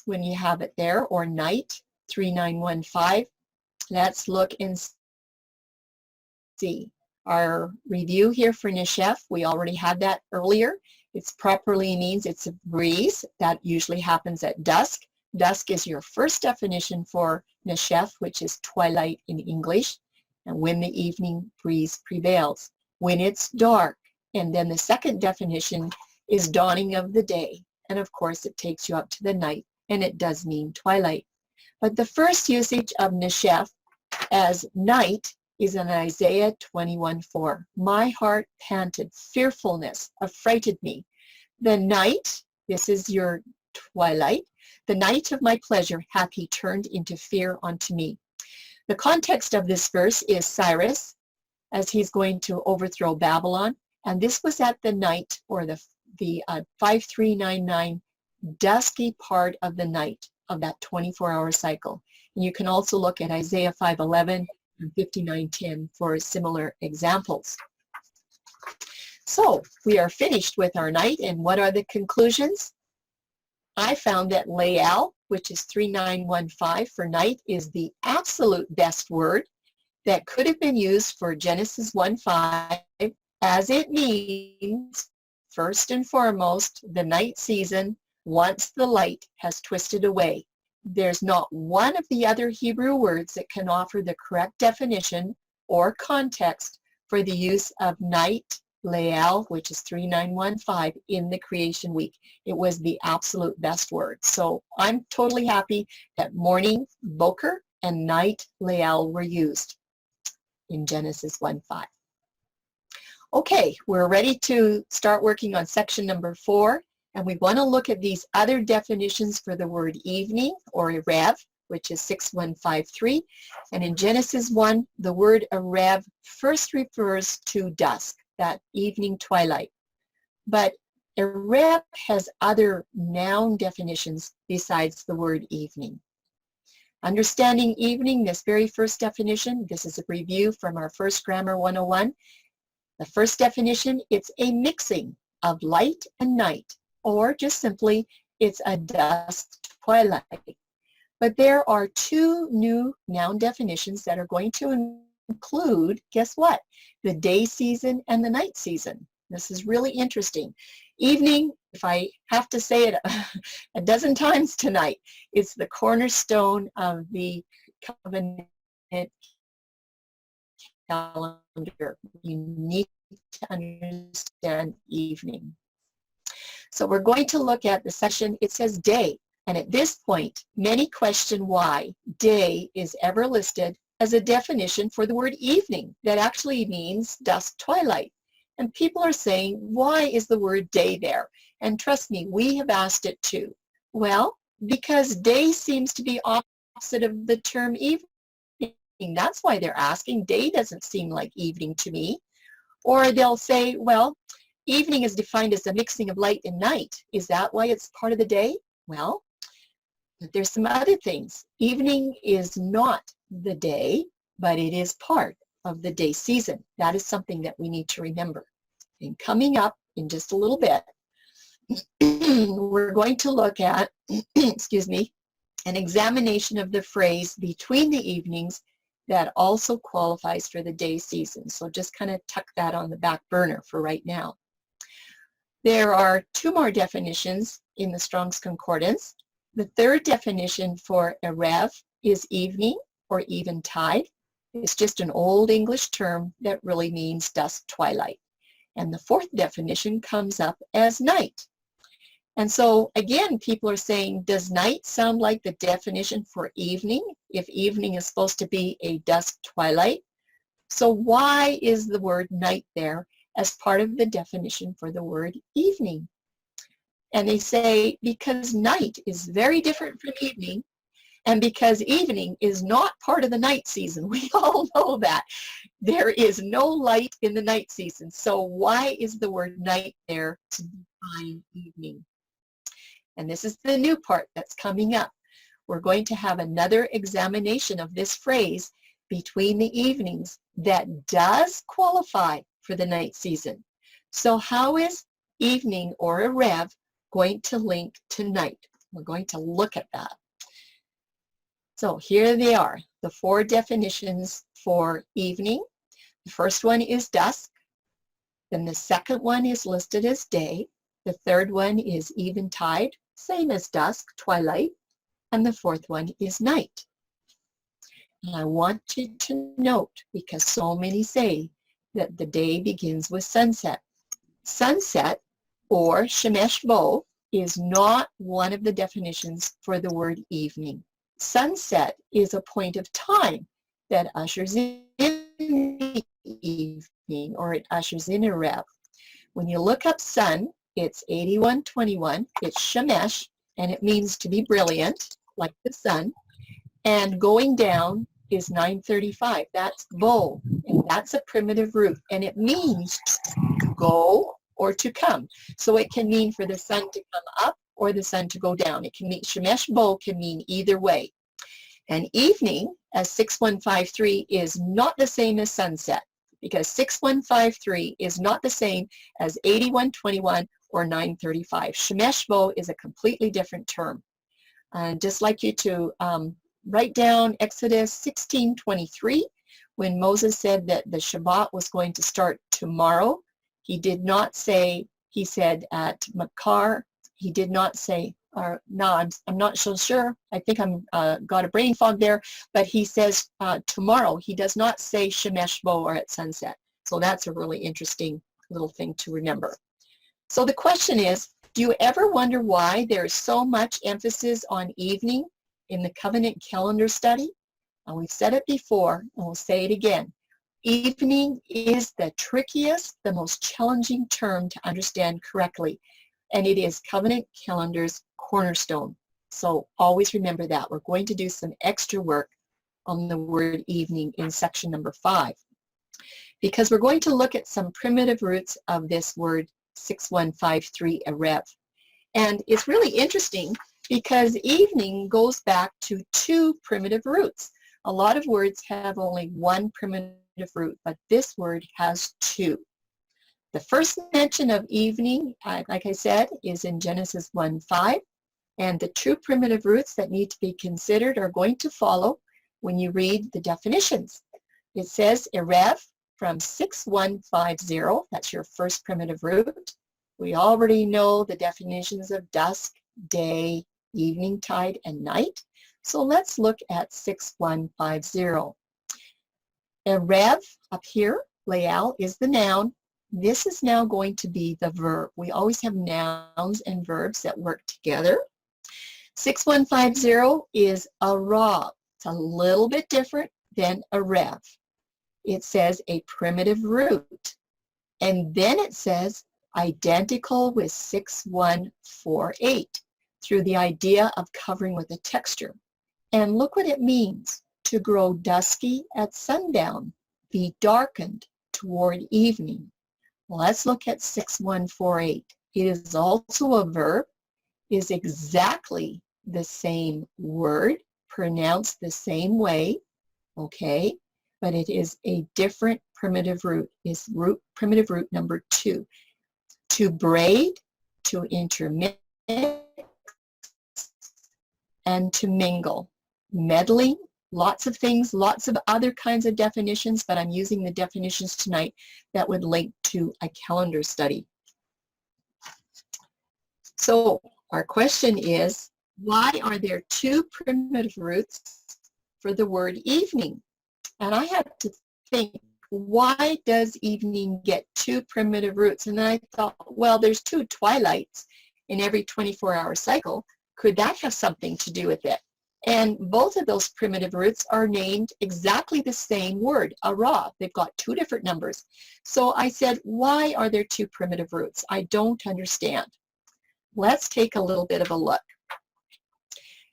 when you have it there, or night 3915? Let's look and see. Our review here for Neshef, we already had that earlier. It properly means it's a breeze. That usually happens at dusk. Dusk is your first definition for Neshef, which is twilight in English, and when the evening breeze prevails. When it's dark, and then the second definition is dawning of the day, and of course it takes you up to the night, and it does mean twilight. But the first usage of Neshef as night is in Isaiah 21:4. My heart panted, fearfulness affrighted me. The night, this is your twilight, the night of my pleasure hath he turned into fear unto me. The context of this verse is Cyrus, as he's going to overthrow Babylon, and this was at the night, or the 5399 dusky part of the night of that 24-hour cycle. And you can also look at Isaiah 5:11 and 59:10 for similar examples. So we are finished with our night, and what are the conclusions? I found that Lael, which is 3915 for night, is the absolute best word that could have been used for Genesis 1:5, as it means, first and foremost, the night season once the light has twisted away. There's not one of the other Hebrew words that can offer the correct definition or context for the use of night, Lael, which is 3915, in the creation week. It was the absolute best word. So I'm totally happy that morning, Boker, and night, Lael, were used in Genesis 1:5. Okay, we're ready to start working on section number 4. And we want to look at these other definitions for the word evening, or Erev, which is 6153. And in Genesis 1, the word Erev first refers to dusk, that evening twilight. But Erev has other noun definitions besides the word evening. Understanding evening, this very first definition, this is a review from our first Grammar 101. The first definition, it's a mixing of light and night, or just simply, it's a dusk twilight. But there are two new noun definitions that are going to include, guess what? The day season and the night season. This is really interesting. Evening, if I have to say it a dozen times tonight, is the cornerstone of the covenant calendar. You need to understand evening. So we're going to look at the section, it says day. And at this point, many question why day is ever listed as a definition for the word evening that actually means dusk twilight. And people are saying, why is the word day there? And trust me, we have asked it too. Well, because day seems to be opposite of the term evening. That's why they're asking. Day doesn't seem like evening to me. Or they'll say, well, evening is defined as the mixing of light and night. Is that why it's part of the day? Well, there's some other things. Evening is not the day, but it is part of the day season. That is something that we need to remember. And coming up in just a little bit, we're going to look at, excuse me, an examination of the phrase between the evenings that also qualifies for the day season. So just kind of tuck that on the back burner for right now. There are two more definitions in the Strong's Concordance. The third definition for erev is evening or eventide. It's just an old English term that really means dusk twilight. And the fourth definition comes up as night. And so again, people are saying, does night sound like the definition for evening if evening is supposed to be a dusk twilight? So why is the word night there as part of the definition for the word evening? And they say because night is very different from evening, and because evening is not part of the night season. We all know that. There is no light in the night season. So why is the word night there to define evening? And this is the new part that's coming up. We're going to have another examination of this phrase between the evenings that does qualify for the night season. So how is evening or erev going to link to night? We're going to look at that. So here they are, the four definitions for evening. The first one is dusk. Then the second one is listed as day. The third one is eventide, same as dusk, twilight. And the fourth one is night. And I want you to note, because so many say that the day begins with sunset. Sunset, or shemesh bo, is not one of the definitions for the word evening. Sunset is a point of time that ushers in the evening, or it ushers in erev. When you look up sun, it's 8121, it's shemesh, and it means to be brilliant, like the sun. And going down is 935, that's bo, and that's a primitive root, and it means to go or to come. So it can mean for the sun to come up or the sun to go down. It can mean, shemesh bo can mean either way. And evening, as 6153, is not the same as sunset, because 6153 is not the same as 8121 or 935. Shemesh bo is a completely different term. And just like you to write down Exodus 16:23, when Moses said that the Shabbat was going to start tomorrow, he did not say, he said at Makar, he did not say, or no, I'm not so sure. I think I'm got a brain fog there, but he says tomorrow. He does not say shemesh bo or at sunset. So that's a really interesting little thing to remember. So the question is, do you ever wonder why there's so much emphasis on evening in the covenant calendar study? And we've said it before, and we'll say it again. Evening is the trickiest, the most challenging term to understand correctly, and it is covenant calendar's cornerstone. So always remember that. We're going to do some extra work on the word evening in section number 5, because we're going to look at some primitive roots of this word 6153 erev. And it's really interesting because evening goes back to 2 primitive roots. A lot of words have only 1 primitive root, but this word has 2. The first mention of evening, like I said, is in Genesis 1:5, and the 2 primitive roots that need to be considered are going to follow when you read the definitions. It says erev from 6150, that's your first primitive root, We already know the definitions of dusk, day, evening tide, and night. So let's look at 6150. Erev up here, Leal, is the noun. This is now going to be the verb. We always have nouns and verbs that work together. 6150 is Arav. It's a little bit different than Erev. It says a primitive root. And then it says identical with 6148 through the idea of covering with a texture. And look what it means: to grow dusky at sundown, be darkened toward evening. Let's look at 6148. It is also a verb, is exactly the same word, pronounced the same way, okay? But it is a different primitive root. Is primitive root number 2. To braid, to intermix, and to mingle. Meddling, lots of things, lots of other kinds of definitions, but I'm using the definitions tonight that would link to a calendar study. So our question is, why are there 2 primitive roots for the word evening? And I had to think, why does evening get 2 primitive roots? And I thought, well, there's 2 twilights in every 24-hour cycle. Could that have something to do with it? And both of those primitive roots are named exactly the same word, Arav. They've got 2 different numbers. So I said, why are there 2 primitive roots? I don't understand. Let's take a little bit of a look.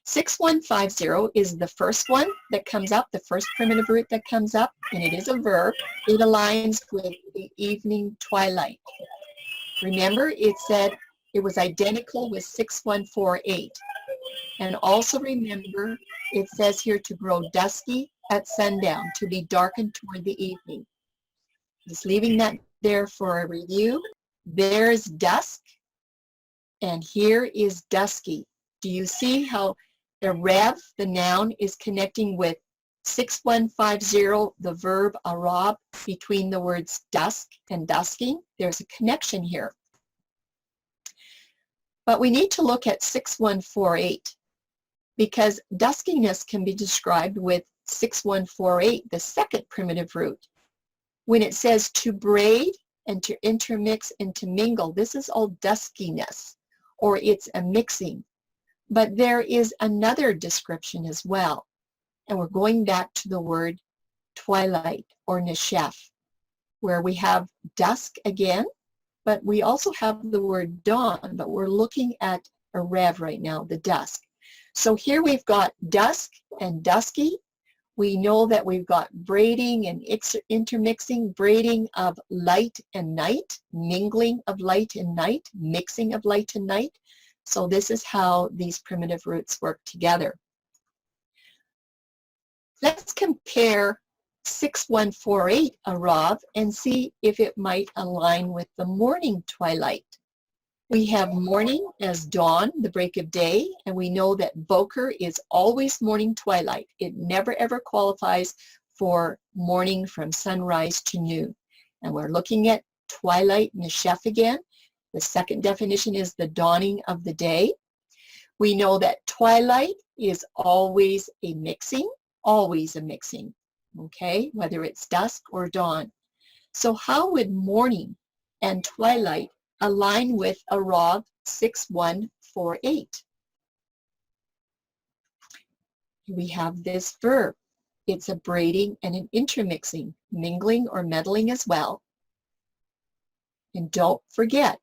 6150 is the first one that comes up, the first primitive root that comes up, and it is a verb. It aligns with the evening twilight. Remember, it said it was identical with 6148. And also remember, it says here to grow dusky at sundown, to be darkened toward the evening. Just leaving that there for a review. There's dusk, and here is dusky. Do you see how Erev, the noun, is connecting with 6150, the verb Arab, between the words dusk and dusky? There's a connection here. But we need to look at 6148 because duskiness can be described with 6148, the second primitive root. When it says to braid and to intermix and to mingle, this is all duskiness, or it's a mixing. But there is another description as well. And we're going back to the word twilight or neshef, where we have dusk again, but we also have the word dawn, but we're looking at Erev right now, the dusk. So here we've got dusk and dusky. We know that we've got braiding and intermixing, braiding of light and night, mingling of light and night, mixing of light and night. So this is how these primitive roots work together. Let's compare 6148 Arav and see if it might align with the morning twilight. We have morning as dawn, the break of day, and we know that Boker is always morning twilight. It never ever qualifies for morning from sunrise to noon. And we're looking at twilight neshef again. The second definition is the dawning of the day. We know that twilight is always a mixing, okay, whether it's dusk or dawn. So how would morning and twilight align with Arav 6148? We have this verb. It's a braiding and an intermixing, mingling or meddling as well. And don't forget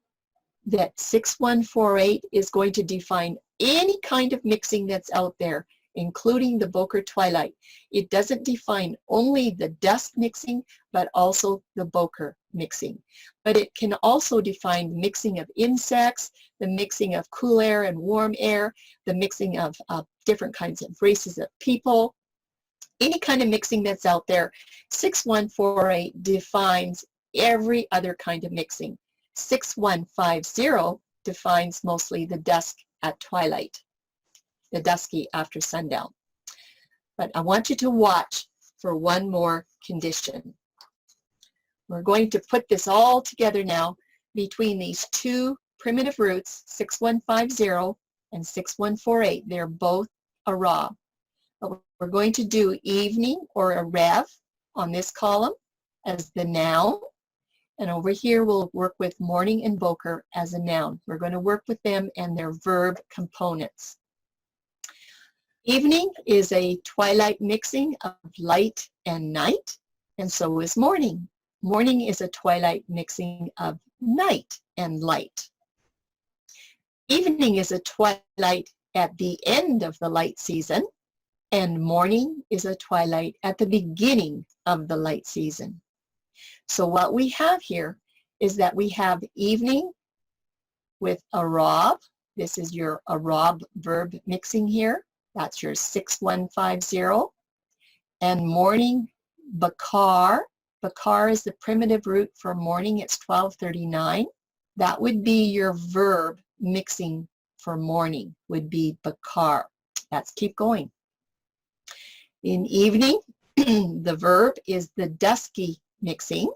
that 6148 is going to define any kind of mixing that's out there, including the Boker twilight. It doesn't define only the dusk mixing, but also the Boker mixing. But it can also define mixing of insects, the mixing of cool air and warm air, the mixing of different kinds of races of people. Any kind of mixing that's out there, 6148 defines every other kind of mixing. 6150 defines mostly the dusk at twilight, the dusky after sundown. But I want you to watch for one more condition. We're going to put this all together now between these two primitive roots, 6150 and 6148. They're both arab. But we're going to do evening or arev on this column as the noun. And over here we'll work with morning and boker as a noun. We're going to work with them and their verb components. Evening is a twilight mixing of light and night, and so is morning. Morning is a twilight mixing of night and light. Evening is a twilight at the end of the light season, and morning is a twilight at the beginning of the light season. So what we have here is that we have evening with arab. This is your arab verb mixing here. That's your 6150. And morning, bakar. Bakar is the primitive root for morning. It's 1239. That would be your verb mixing for morning, would be bakar. Let's keep going. In evening, the verb is the dusky mixing.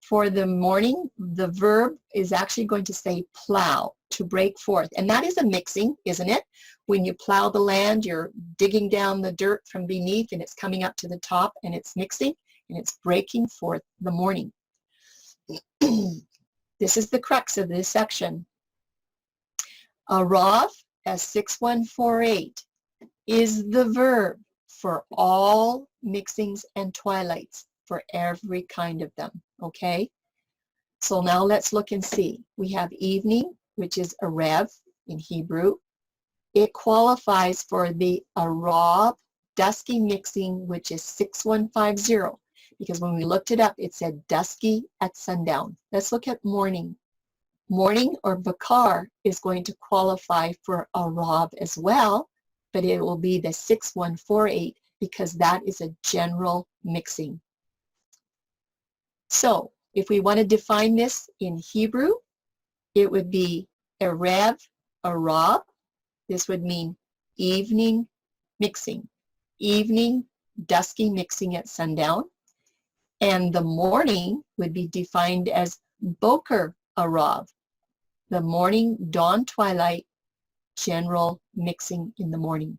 For the morning, the verb is actually going to say plow, to break forth. And that is a mixing, isn't it? When you plow the land, you're digging down the dirt from beneath and it's coming up to the top and it's mixing and it's breaking forth the morning. This is the crux of this section. Arav, as 6148, is the verb for all mixings and twilights, for every kind of them, okay? So now let's look and see. We have evening, which is arev in Hebrew. It qualifies for the arab dusky mixing, which is 6150, because when we looked it up, it said dusky at sundown. Let's look at morning. Morning or bakar is going to qualify for arab as well, but it will be the 6148 because that is a general mixing. So if we want to define this in Hebrew, it would be erev, arab. This would mean evening mixing, evening dusky mixing at sundown. And the morning would be defined as boker arab, the morning, dawn, twilight, general mixing in the morning.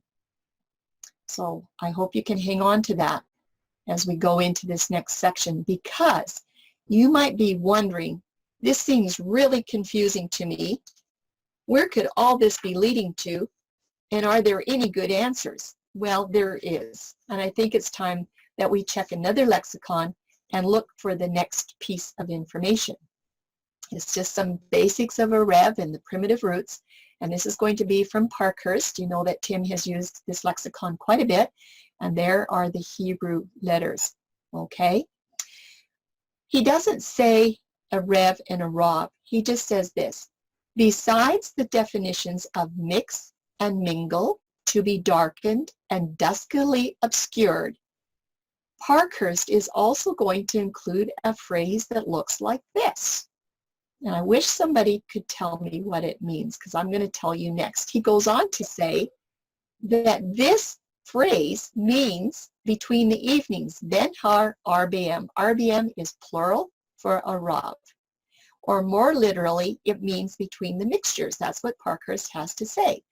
So I hope you can hang on to that as we go into this next section, because you might be wondering, this seems really confusing to me. Where could all this be leading to? And are there any good answers? Well, there is. And I think it's time that we check another lexicon and look for the next piece of information. It's just some basics of arev and the primitive roots. And this is going to be from Parkhurst. You know that Tim has used this lexicon quite a bit. And there are the Hebrew letters, okay? He doesn't say arev and arab. He just says this: besides the definitions of mix and mingle, to be darkened and duskily obscured, Parkhurst is also going to include a phrase that looks like this. And I wish somebody could tell me what it means, because I'm going to tell you next. He goes on to say that this phrase means between the evenings, ben har RBM. RBM is plural for arav. Or more literally, it means between the mixtures. That's what Parkhurst has to say.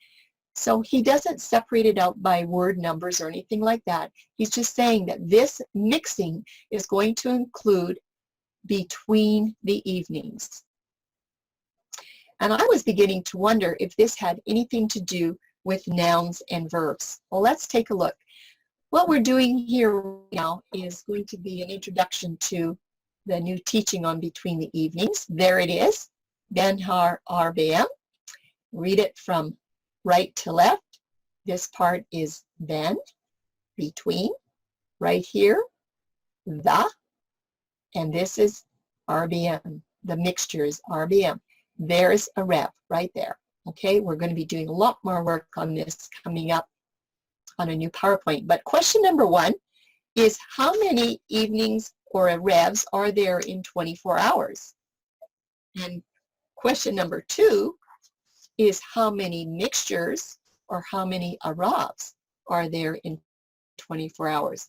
So he doesn't separate it out by word numbers or anything like that. He's just saying that this mixing is going to include between the evenings. And I was beginning to wonder if this had anything to do with nouns and verbs. Well, let's take a look. What we're doing here now is going to be an introduction to the new teaching on between the evenings. There it is, Ben Har RBM. Read it from right to left. This part is ben, between. Right here, the, and this is RBM. The mixture is RBM. There's a rep right there. Okay, we're going to be doing a lot more work on this coming up on a new PowerPoint. But question number one is, how many evenings or revs are there in 24 hours? And question number two is, how many mixtures or how many arabs are there in 24 hours?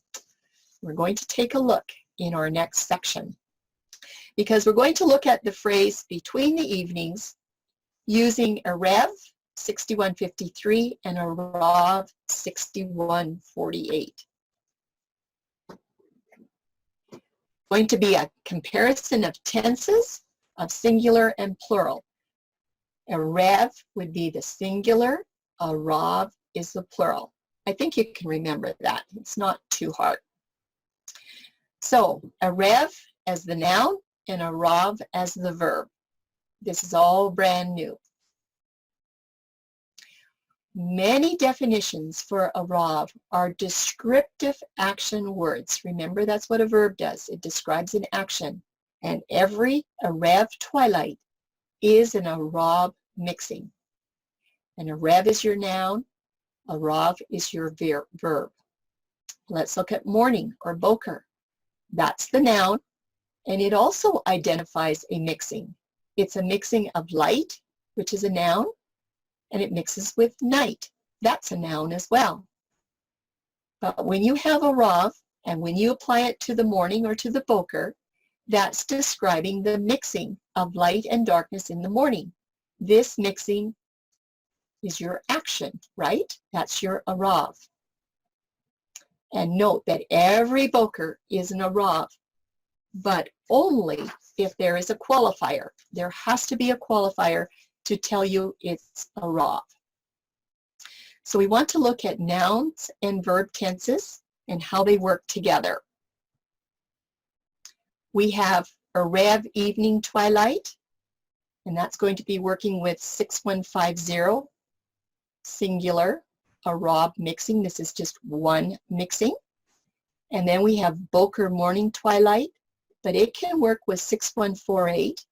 We're going to take a look in our next section. because we're going to look at the phrase between the evenings using a Rev 6153 and a Rav 6148. Going to be a comparison of tenses of singular and plural. A Rev would be the singular, a Rav is the plural. I think you can remember that. It's not too hard. So a Rev as the noun and a Rav as the verb. This is all brand new. Many definitions for a Rav are descriptive action words. Remember, that's what a verb does. It describes an action. And every Erev twilight is an Rav mixing. An Erev is your noun. A Rav is your verb. Let's look at morning or boker. That's the noun, and it also identifies a mixing. It's a mixing of light, which is a noun, and it mixes with night. That's a noun as well. But when you have a Rav, and when you apply it to the morning or to the boker, that's describing the mixing of light and darkness in the morning. This mixing is your action, right? That's your Arav. And note that every boker is an Arav, but only if there is a qualifier. There has to be a qualifier to tell you it's Arav. So we want to look at nouns and verb tenses and how they work together. We have Erev evening twilight, and that's going to be working with 6150 singular, Arav mixing. This is just one mixing. And then we have Boker morning twilight, but it can work with 6148,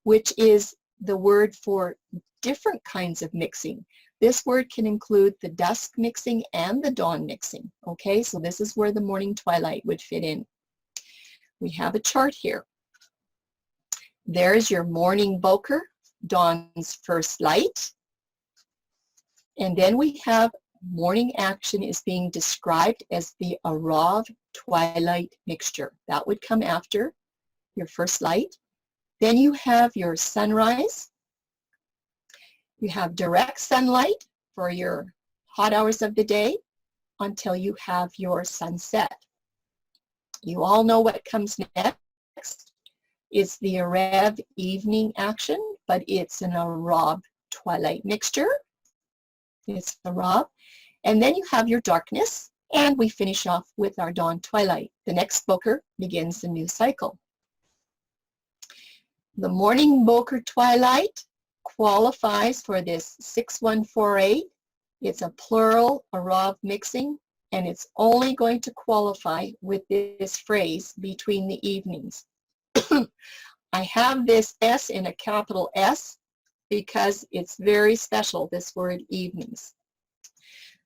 which is the word for different kinds of mixing. This word can include the dusk mixing and the dawn mixing. Okay, so this is where the morning twilight would fit in. We have a chart here. There's your morning boker, dawn's first light. And then we have morning action is being described as the Arav twilight mixture. That would come after your first light. Then you have your sunrise. You have direct sunlight for your hot hours of the day until you have your sunset. You all know what comes next. It's the Erev evening action, but it's an Arav twilight mixture. It's Arav. And then you have your darkness, and we finish off with our dawn twilight. The next boker begins the new cycle. The morning boker twilight qualifies for this 6148. It's a plural Arav mixing, and it's only going to qualify with this phrase between the evenings. I have this S in a capital S because it's very special, this word evenings.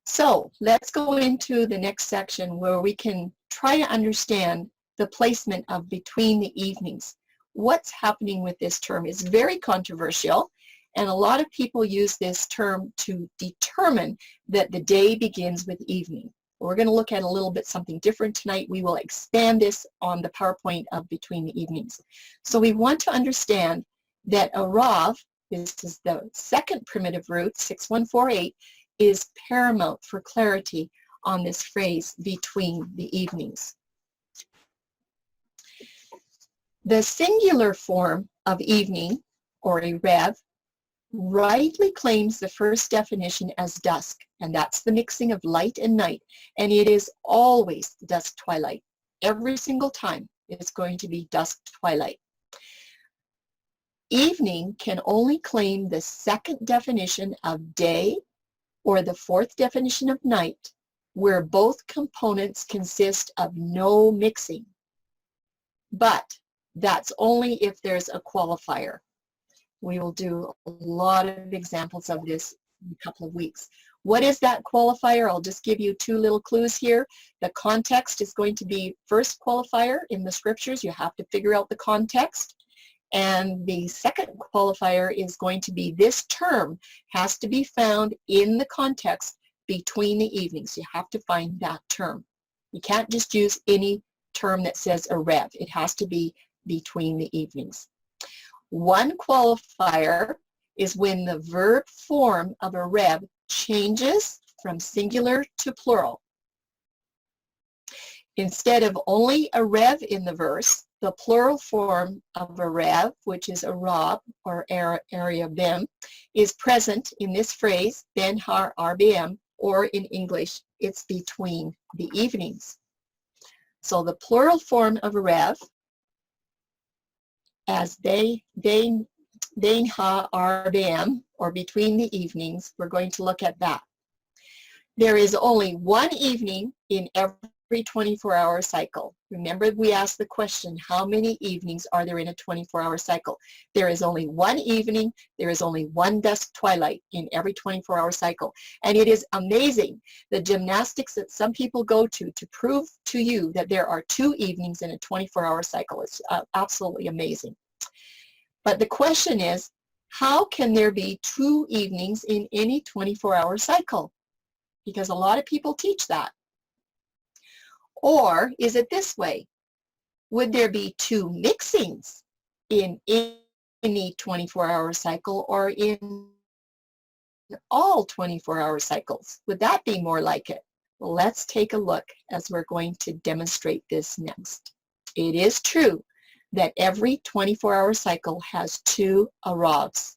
So let's go into the next section where we can try to understand the placement of between the evenings. What's happening with this term is very controversial, and a lot of people use this term to determine that the day begins with evening. We're going to look at a little bit something different tonight. We will expand this on the PowerPoint of between the evenings. So we want to understand that Arav, this is the second primitive root, 6148, is paramount for clarity on this phrase between the evenings. The singular form of evening, or Erev, rightly claims the first definition as dusk, and that's the mixing of light and night, and it is always dusk twilight. Every single time it's going to be dusk twilight. Evening can only claim the second definition of day or the fourth definition of night, where both components consist of no mixing. But that's only if there's a qualifier. We will do a lot of examples of this in a couple of weeks. What is that qualifier? I'll just give you two little clues here. The context is going to be first qualifier in the scriptures. You have to figure out the context. And the second qualifier is going to be this term has to be found in the context between the evenings. You have to find that term. You can't just use any term that says Erev. It has to be between the evenings. One qualifier is when the verb form of a rev changes from singular to plural. Instead of only a rev in the verse, the plural form of a rev, which is a rob or area bim, is present in this phrase, ben har rbm, or in English, it's between the evenings. So the plural form of a rev, as ben ha rbm, or between the evenings, we're going to look at that. There is only one evening in every 24-hour cycle. Remember, we asked the question, how many evenings are there in a 24-hour cycle? There is only one evening, there is only one dusk twilight in every 24-hour cycle. And it is amazing the gymnastics that some people go to prove to you that there are 2 evenings in a 24-hour cycle. It's absolutely amazing. But the question is, how can there be 2 evenings in any 24-hour cycle? Because a lot of people teach that. Or is it this way? Would there be 2 mixings in any 24-hour cycle or in all 24-hour cycles? Would that be more like it? Well, let's take a look as we're going to demonstrate this next. It is true that every 24-hour cycle has 2 aravs.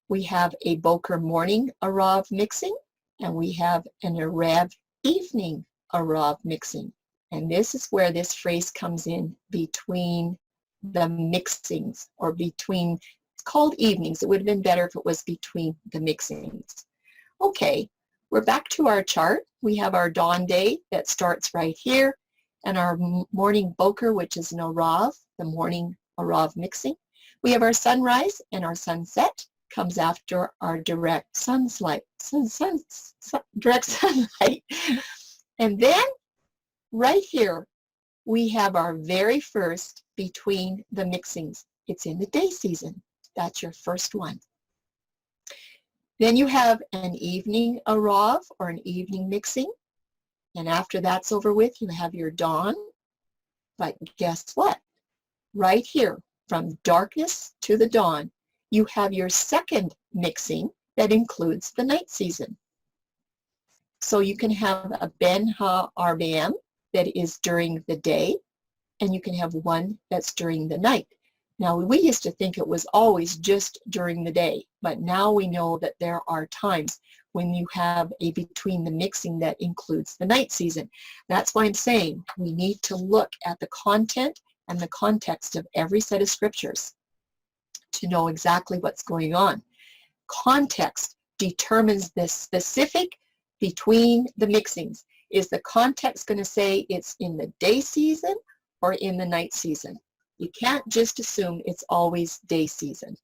We have a Boker morning arav mixing, and we have an Erev evening arav mixing. And this is where this phrase comes in, between the mixings, or between, it's called evenings. It would have been better if it was between the mixings. Okay, we're back to our chart. We have our dawn day that starts right here, and our morning boker, which is an arav, the morning arav mixing. We have our sunrise, and our sunset comes after our direct sunlight. Direct sunlight. And then right here, we have our very first between the mixings. It's in the day season. That's your first one. Then you have an evening arav, or an evening mixing. And after that's over with, you have your dawn. But guess what? Right here, from darkness to the dawn, you have your second mixing that includes the night season. So you can have a ben ha rbm that is during the day, and you can have one that's during the night. Now, we used to think it was always just during the day, but now we know that there are times when you have a between the mixing that includes the night season. That's why I'm saying we need to look at the content and the context of every set of scriptures to know exactly what's going on. Context determines the specific between the mixings. Is the context going to say it's in the day season or in the night season? You can't just assume it's always day season.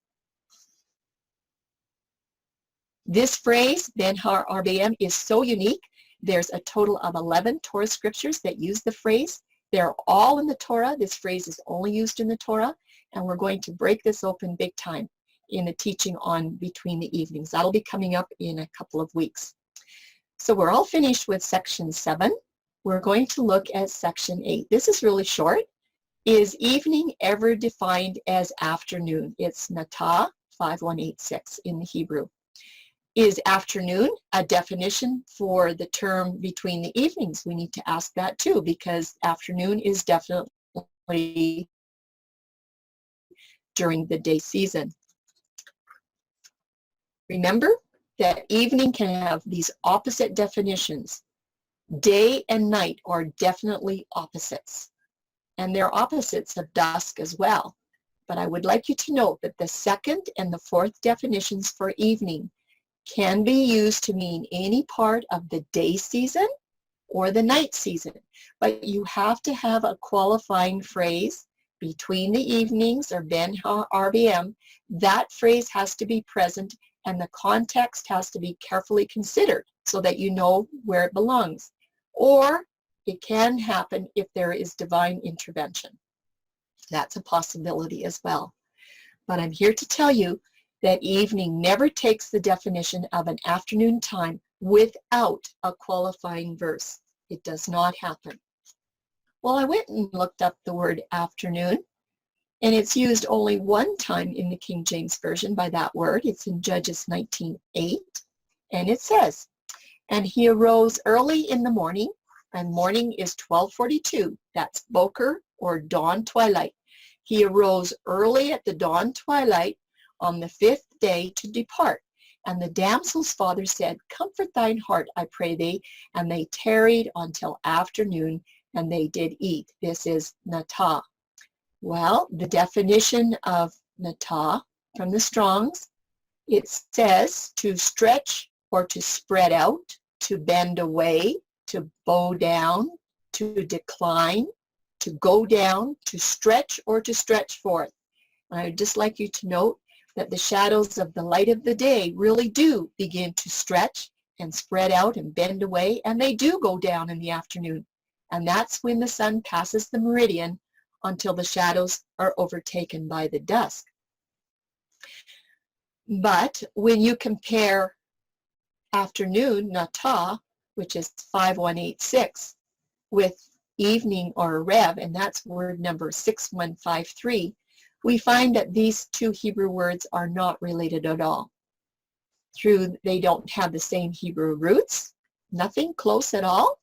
This phrase, Ben Har RBM, is so unique. There's a total of 11 Torah scriptures that use the phrase. They're all in the Torah. This phrase is only used in the Torah, and we're going to break this open big time in the teaching on between the evenings. That'll be coming up in a couple of weeks. So we're all finished with section 7. We're going to look at section 8. This is really short. Is evening ever defined as afternoon? It's Natah 5186 in the Hebrew. Is afternoon a definition for the term between the evenings? We need to ask that too, because afternoon is definitely during the day season. Remember that evening can have these opposite definitions. Day and night are definitely opposites, and they're opposites of dusk as well. But I would like you to note that the second and the fourth definitions for evening can be used to mean any part of the day season or the night season. But you have to have a qualifying phrase between the evenings, or Ben Ha RBM. That phrase has to be present, and the context has to be carefully considered so that you know where it belongs. Or it can happen if there is divine intervention. That's a possibility as well. But I'm here to tell you that evening never takes the definition of an afternoon time without a qualifying verse. It does not happen. Well, I went and looked up the word afternoon, And it's used only one time in the King James Version by that word. It's in Judges 19:8. And it says, "And he arose early in the morning," and morning is 12:42. That's Boker or dawn twilight. "He arose early at the dawn twilight on the 5th day to depart. And the damsel's father said, Comfort thine heart, I pray thee. And they tarried until afternoon, and they did eat." This is natah. Well, the definition of natah from the Strong's, it says to stretch or to spread out, to bend away, to bow down, to decline, to go down, to stretch or to stretch forth. And I would just like you to note that the shadows of the light of the day really do begin to stretch and spread out and bend away, and they do go down in the afternoon. And that's when the sun passes the meridian until the shadows are overtaken by the dusk. But when you compare afternoon, natah, which is 5186, with evening or rev, and that's word number 6153, we find that these two Hebrew words are not related at all. They don't have the same Hebrew roots, nothing close at all,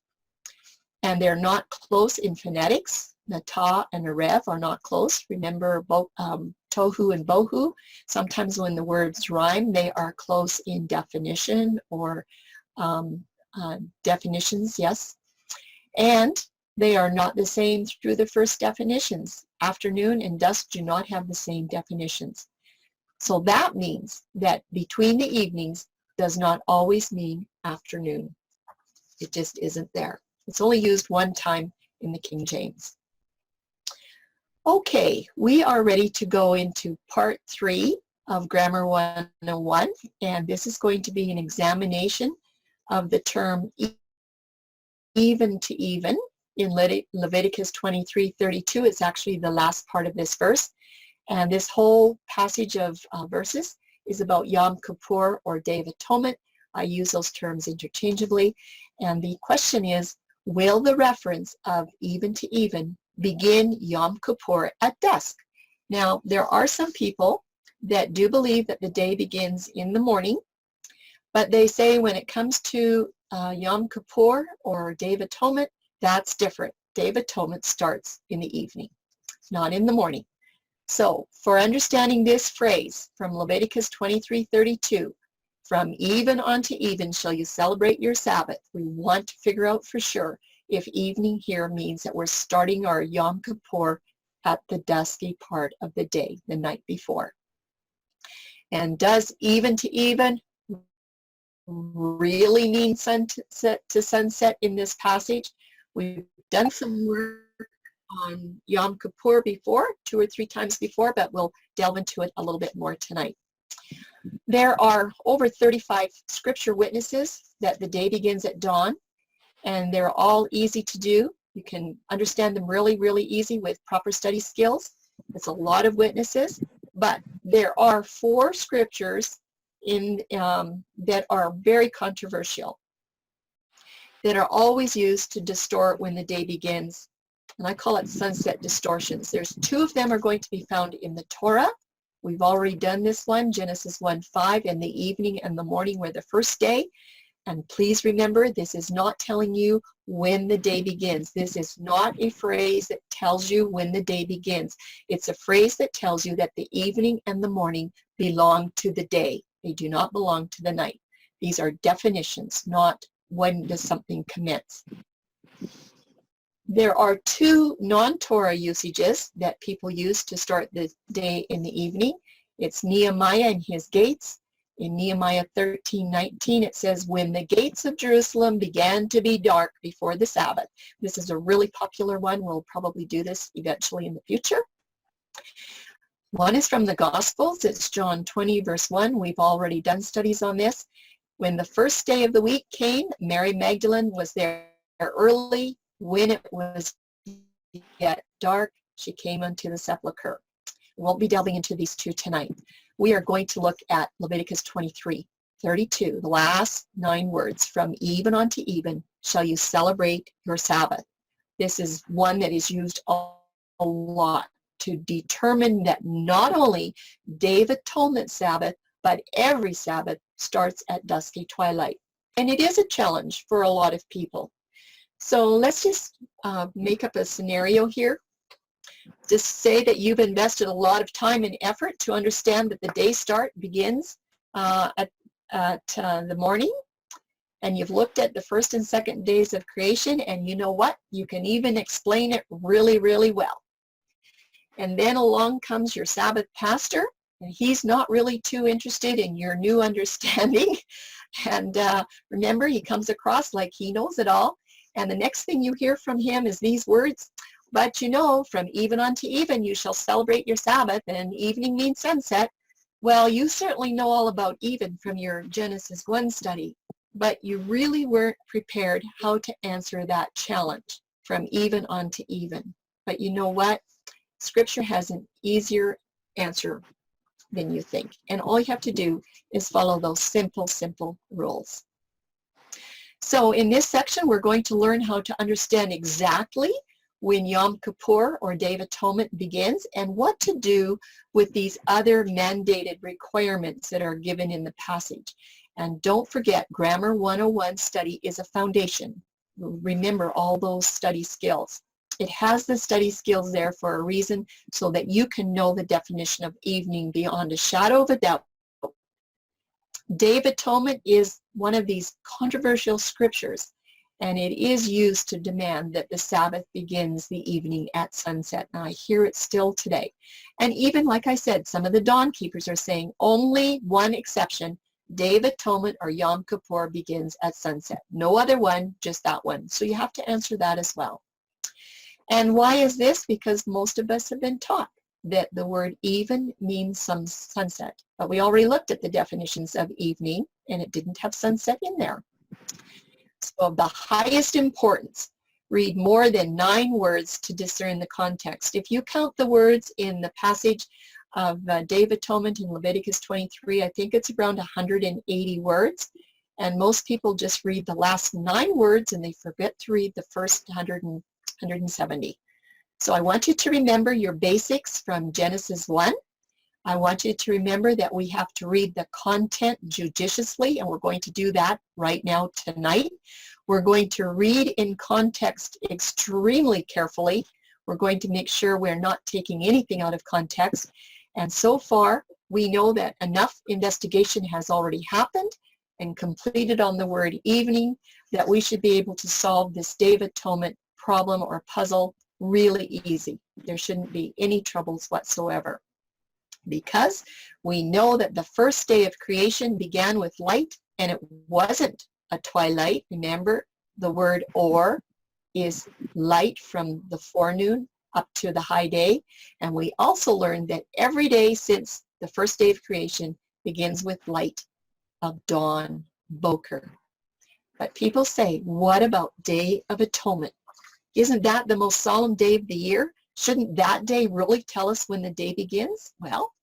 and they're not close in phonetics. Natah and Arev are not close. Remember tohu and bohu. Sometimes when the words rhyme, they are close in definition or definitions, yes. And they are not the same through the first definitions. Afternoon and dusk do not have the same definitions. So that means that between the evenings does not always mean afternoon. It just isn't there. It's only used one time in the King James. Okay, we are ready to go into part 3 of Grammar 101, and this is going to be an examination of the term even to even. In Leviticus 23:32, it's actually the last part of this verse. And this whole passage of verses is about Yom Kippur or Day of Atonement. I use those terms interchangeably. And the question is, will the reference of even to even begin Yom Kippur at dusk? Now, there are some people that do believe that the day begins in the morning, but they say when it comes to Yom Kippur or Day of Atonement, that's different. Day of Atonement starts in the evening, not in the morning. So for understanding this phrase from Leviticus 23:32, from even unto even shall you celebrate your Sabbath, we want to figure out for sure if evening here means that we're starting our Yom Kippur at the dusky part of the day, the night before. And does even to even really mean sunset to sunset in this passage? We've done some work on Yom Kippur before, 2 or 3 times before, but we'll delve into it a little bit more tonight. There are over 35 scripture witnesses that the day begins at dawn, and they're all easy to do. You can understand them really, really easy with proper study skills. It's a lot of witnesses, but there are 4 scriptures that are very controversial, that are always used to distort when the day begins. And I call it sunset distortions. There's 2 of them are going to be found in the Torah. We've already done this one, Genesis 1:5, and the evening and the morning were the first day. And please remember, this is not telling you when the day begins. This is not a phrase that tells you when the day begins. It's a phrase that tells you that the evening and the morning belong to the day. They do not belong to the night. These are definitions, not when does something commence. There are 2 non-Torah usages that people use to start the day in the evening. It's Nehemiah and his gates. In Nehemiah 13:19, it says, when the gates of Jerusalem began to be dark before the Sabbath. This is a really popular one. We'll probably do this eventually in the future. One is from the Gospels. It's John 20, verse 1. We've already done studies on this. When the first day of the week came, Mary Magdalene was there early. When it was yet dark, she came unto the sepulchre. We won't be delving into these 2 tonight. We are going to look at Leviticus 23:32, the last 9 words. From even unto even shall you celebrate your Sabbath. This is one that is used a lot. to determine that not only Day of Atonement Sabbath, but every Sabbath starts at dusky twilight. And it is a challenge for a lot of people. So let's just make up a scenario here. Just say that you've invested a lot of time and effort to understand that the day start begins at the morning, and you've looked at the first and second days of creation, and you know what? You can even explain it really, really well. And then along comes your Sabbath pastor, and he's not really too interested in your new understanding. And remember, he comes across like he knows it all. And the next thing you hear from him is these words, but you know, from even unto even you shall celebrate your Sabbath, and evening means sunset. Well, you certainly know all about even from your Genesis 1 study, but you really weren't prepared how to answer that challenge from even unto even. But you know what? Scripture has an easier answer than you think. And all you have to do is follow those simple rules. So in this section, we're going to learn how to understand exactly when Yom Kippur or Day of Atonement begins and what to do with these other mandated requirements that are given in the passage. And don't forget, Grammar 101 study is a foundation. Remember all those study skills. It has the study skills there for a reason, so that you can know the definition of evening beyond a shadow of a doubt. Day of Atonement is one of these controversial scriptures, and it is used to demand that the Sabbath begins the evening at sunset. And I hear it still today. And even, like I said, some of the dawn keepers are saying only one exception, Day of Atonement or Yom Kippur begins at sunset. No other one, just that one. So you have to answer that as well. And why is this? Because most of us have been taught that the word even means some sunset. But we already looked at the definitions of evening, and it didn't have sunset in there. So of the highest importance, read more than 9 words to discern the context. If you count the words in the passage of Day of Atonement in Leviticus 23, I think it's around 180 words. And most people just read the last 9 words and they forget to read the first 170. So I want you to remember your basics from Genesis 1. I want you to remember that we have to read the content judiciously, and we're going to do that right now tonight. We're going to read in context extremely carefully. We're going to make sure we're not taking anything out of context. And so far, we know that enough investigation has already happened and completed on the word evening that we should be able to solve this Day of Atonement problem or puzzle really easy. There shouldn't be any troubles whatsoever, because we know that the first day of creation began with light, and it wasn't a twilight. Remember, the word or is light from the forenoon up to the high day. And we also learned that every day since the first day of creation begins with light of dawn, Boker. But people say, what about Day of Atonement? Isn't that the most solemn day of the year? Shouldn't that day really tell us when the day begins? Well,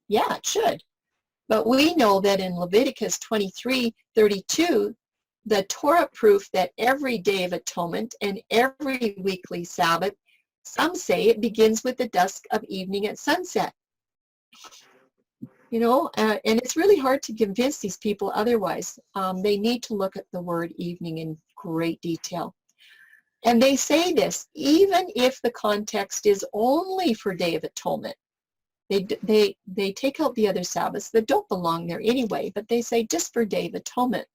yeah, it should. But we know that in Leviticus 23:32, the Torah proof that every Day of Atonement and every weekly Sabbath, some say it begins with the dusk of evening at sunset. You know, and it's really hard to convince these people otherwise. They need to look at the word evening in great detail. And they say this even if the context is only for Day of Atonement. They take out the other Sabbaths that don't belong there anyway, but they say just for Day of Atonement.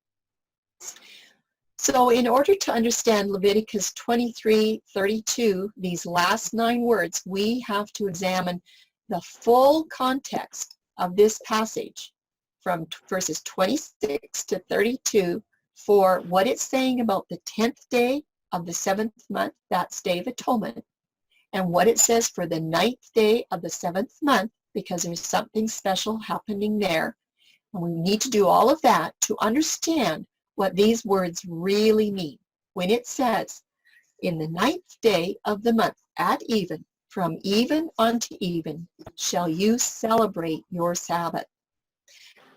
So in order to understand Leviticus 23:32, these last 9 words, we have to examine the full context of this passage from verses 26 to 32 for what it's saying about the 10th day of the 7th month, that's Day of Atonement, and what it says for the 9th day of the 7th month, because there's something special happening there. And we need to do all of that to understand what these words really mean. When it says, in the 9th day of the month, at even, from even unto even, shall you celebrate your Sabbath.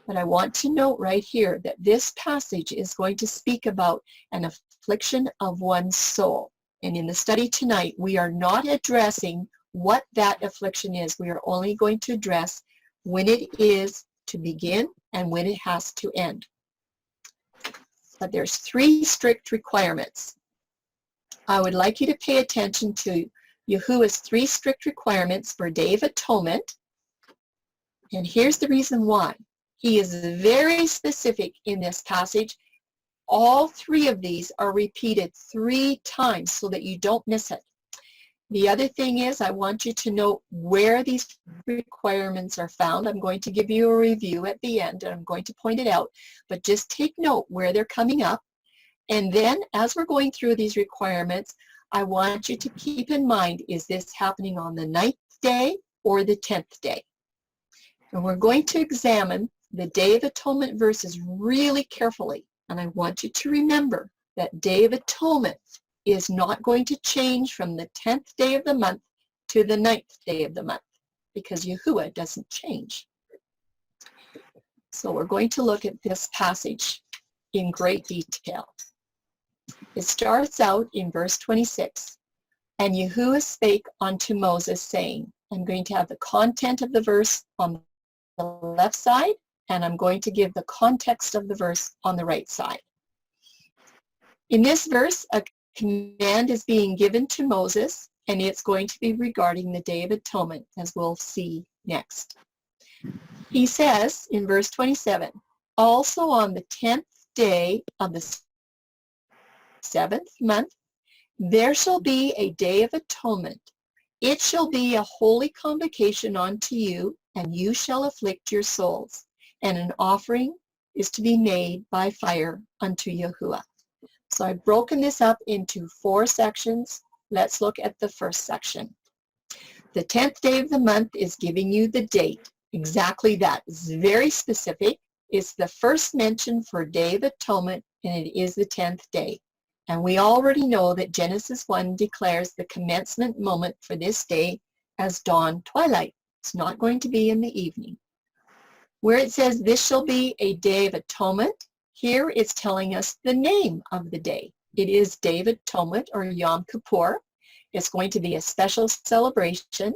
But I want to note right here that this passage is going to speak about an affliction of one's soul. And in the study tonight, we are not addressing what that affliction is. We are only going to address when it is to begin and when it has to end. But there's 3 strict requirements. I would like you to pay attention to Yahuwah's 3 strict requirements for Day of Atonement. And here's the reason why. He is very specific in this passage. All 3 of these are repeated 3 times so that you don't miss it. The other thing is I want you to know where these requirements are found. I'm going to give you a review at the end and I'm going to point it out, but just take note where they're coming up. And then as we're going through these requirements, I want you to keep in mind, is this happening on the 9th day or the 10th day? And we're going to examine the Day of Atonement verses really carefully. And I want you to remember that Day of Atonement is not going to change from the 10th day of the month to the 9th day of the month because Yahuwah doesn't change. So we're going to look at this passage in great detail. It starts out in verse 26. And Yahuwah spake unto Moses, saying, I'm going to have the content of the verse on the left side, and I'm going to give the context of the verse on the right side. In this verse, a command is being given to Moses, and it's going to be regarding the Day of Atonement, as we'll see next. He says in verse 27, also on the 10th day of the 7th month, there shall be a Day of Atonement. It shall be a holy convocation unto you, and you shall afflict your souls, and an offering is to be made by fire unto Yahuwah. So I've broken this up into 4 sections. Let's look at the first section. The 10th day of the month is giving you the date. Exactly that. It's very specific. It's the first mention for Day of Atonement, and it is the 10th day. And we already know that Genesis 1 declares the commencement moment for this day as dawn twilight. It's not going to be in the evening. Where it says this shall be a Day of Atonement, here it's telling us the name of the day. It is Day of Atonement or Yom Kippur. It's going to be a special celebration,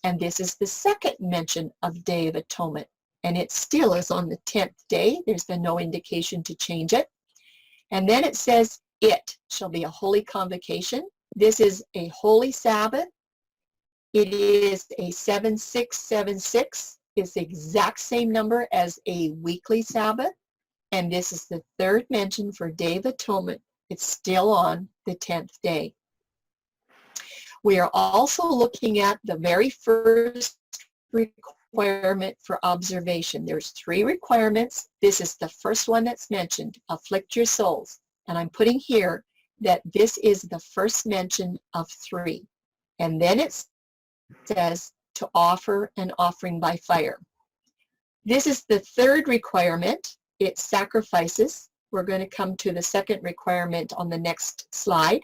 and this is the second mention of Day of Atonement, and it still is on the 10th day. There's been no indication to change it. And then it says it shall be a holy convocation. This is a holy Sabbath. It is a 7676. It's the exact same number as a weekly Sabbath. And this is the 3rd mention for Day of Atonement. It's still on the 10th day. We are also looking at the very first requirement for observation. There's 3 requirements. This is the first one that's mentioned, afflict your souls. And I'm putting here that this is the first mention of 3. And then it says to offer an offering by fire. This is the 3rd requirement. It's sacrifices. We're going to come to the 2nd requirement on the next slide.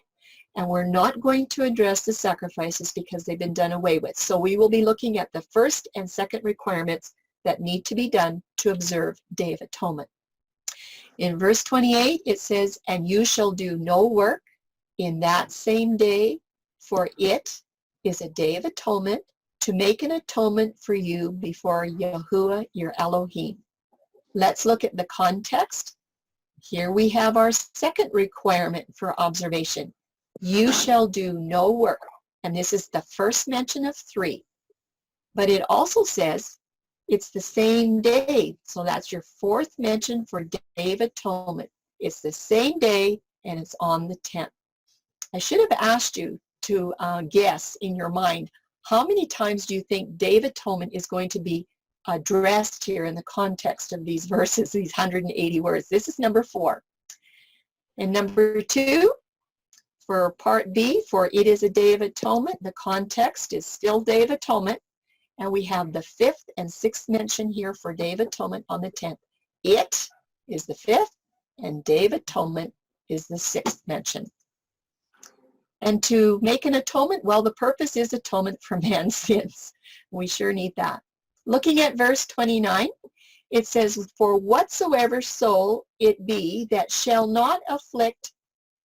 And we're not going to address the sacrifices because they've been done away with. So we will be looking at the 1st and 2nd requirements that need to be done to observe Day of Atonement. In verse 28, it says, and you shall do no work in that same day, for it is a Day of Atonement, to make an atonement for you before Yahuwah your Elohim. Let's look at the context. Here we have our 2nd requirement for observation. You shall do no work. And this is the first mention of 3. But it also says it's the same day. So that's your 4th mention for Day of Atonement. It's the same day and it's on the 10th. I should have asked you to guess in your mind, how many times do you think Day of Atonement is going to be addressed here in the context of these verses, these 180 words? This is number 4. And number 2, for part B, for it is a Day of Atonement, the context is still Day of Atonement. And we have the 5th and 6th mention here for Day of Atonement on the 10th. It is the 5th, and Day of Atonement is the 6th mention. And to make an atonement, well, the purpose is atonement for man's sins. We sure need that. Looking at verse 29, it says, for whatsoever soul it be that shall not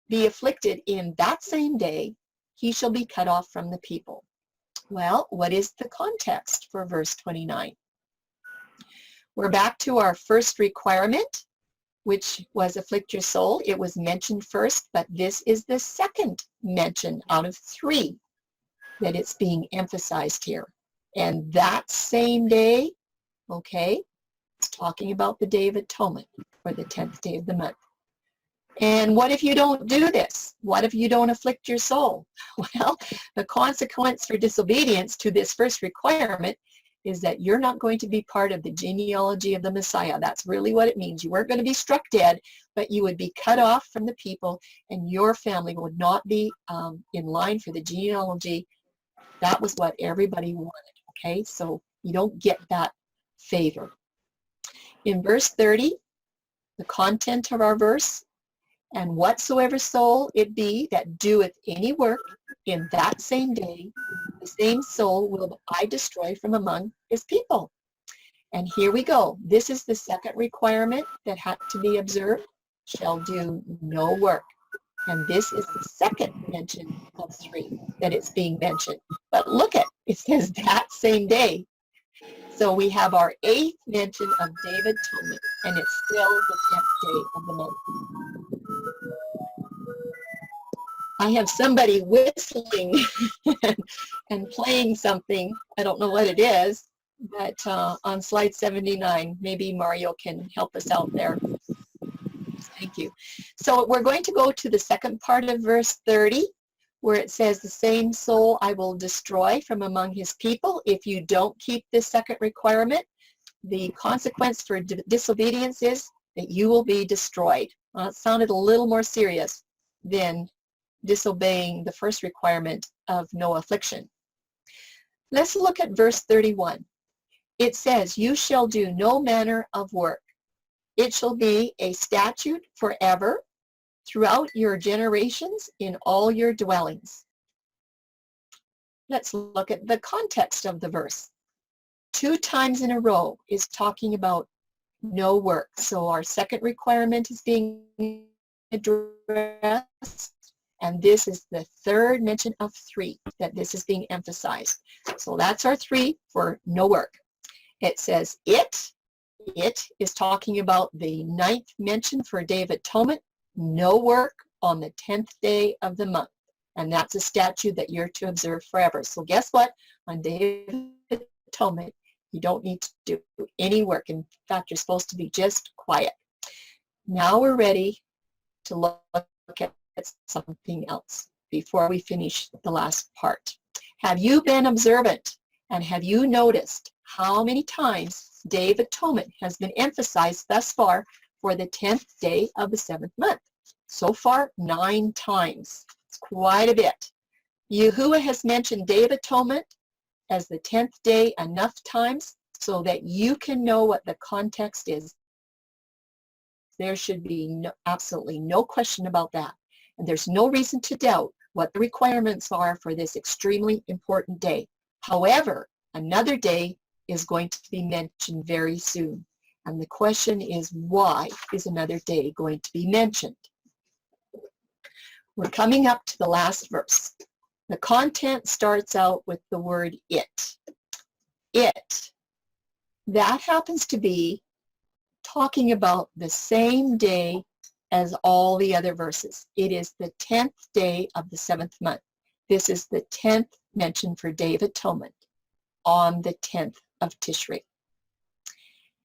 be afflicted in that same day, he shall be cut off from the people. Well, what is the context for verse 29? We're back to our first requirement, which was afflict your soul. It was mentioned first, but this is the second mention out of 3 that it's being emphasized here. And that same day, okay, it's talking about the Day of Atonement, or the 10th day of the month. And what if you don't do this? What if you don't afflict your soul? Well, the consequence for disobedience to this first requirement is that you're not going to be part of the genealogy of the Messiah. That's really what it means. You weren't going to be struck dead, but you would be cut off from the people, and your family would not be in line for the genealogy. That was what everybody wanted, okay? So you don't get that favor. In verse 30, the content of our verse, and whatsoever soul it be that doeth any work in that same day, the same soul will I destroy from among his people. And here we go. This is the second requirement that had to be observed. Shall do no work. And this is the second mention of 3 that it's being mentioned. But look at, it says that same day. So we have our 8th mention of Day of Atonement, and it's still the 10th day of the month. I have somebody whistling and playing something. I don't know what it is, but on slide 79, maybe Mario can help us out there. Thank you. So we're going to go to the second part of verse 30, where it says, the same soul I will destroy from among his people. If you don't keep this second requirement, the consequence for disobedience is that you will be destroyed. It sounded a little more serious than disobeying the first requirement of no affliction. Let's look at verse 31. It says, you shall do no manner of work. It shall be a statute forever throughout your generations in all your dwellings. Let's look at the context of the verse. 2 times in a row is talking about no work. So our second requirement is being addressed. And this is the third mention of 3 that this is being emphasized. So that's our 3 for no work. It says it is talking about the 9th mention for Day of Atonement, no work on the 10th day of the month. And that's a statute that you're to observe forever. So guess what? On Day of Atonement, you don't need to do any work. In fact, you're supposed to be just quiet. Now we're ready to look at something else before we finish the last part. Have you been observant, and have you noticed how many times Day of Atonement has been emphasized thus far for the 10th day of the 7th month? So far, 9 times. It's quite a bit. Yahuwah has mentioned Day of Atonement as the 10th day enough times so that you can know what the context is. There should be absolutely no question about that. And there's no reason to doubt what the requirements are for this extremely important day. However, another day is going to be mentioned very soon. And the question is, why is another day going to be mentioned? We're coming up to the last verse. The content starts out with the word it. It. That happens to be talking about the same day as all the other verses. It is the 10th day of the 7th month. This is the 10th mention for Day of Atonement on the 10th of Tishrei.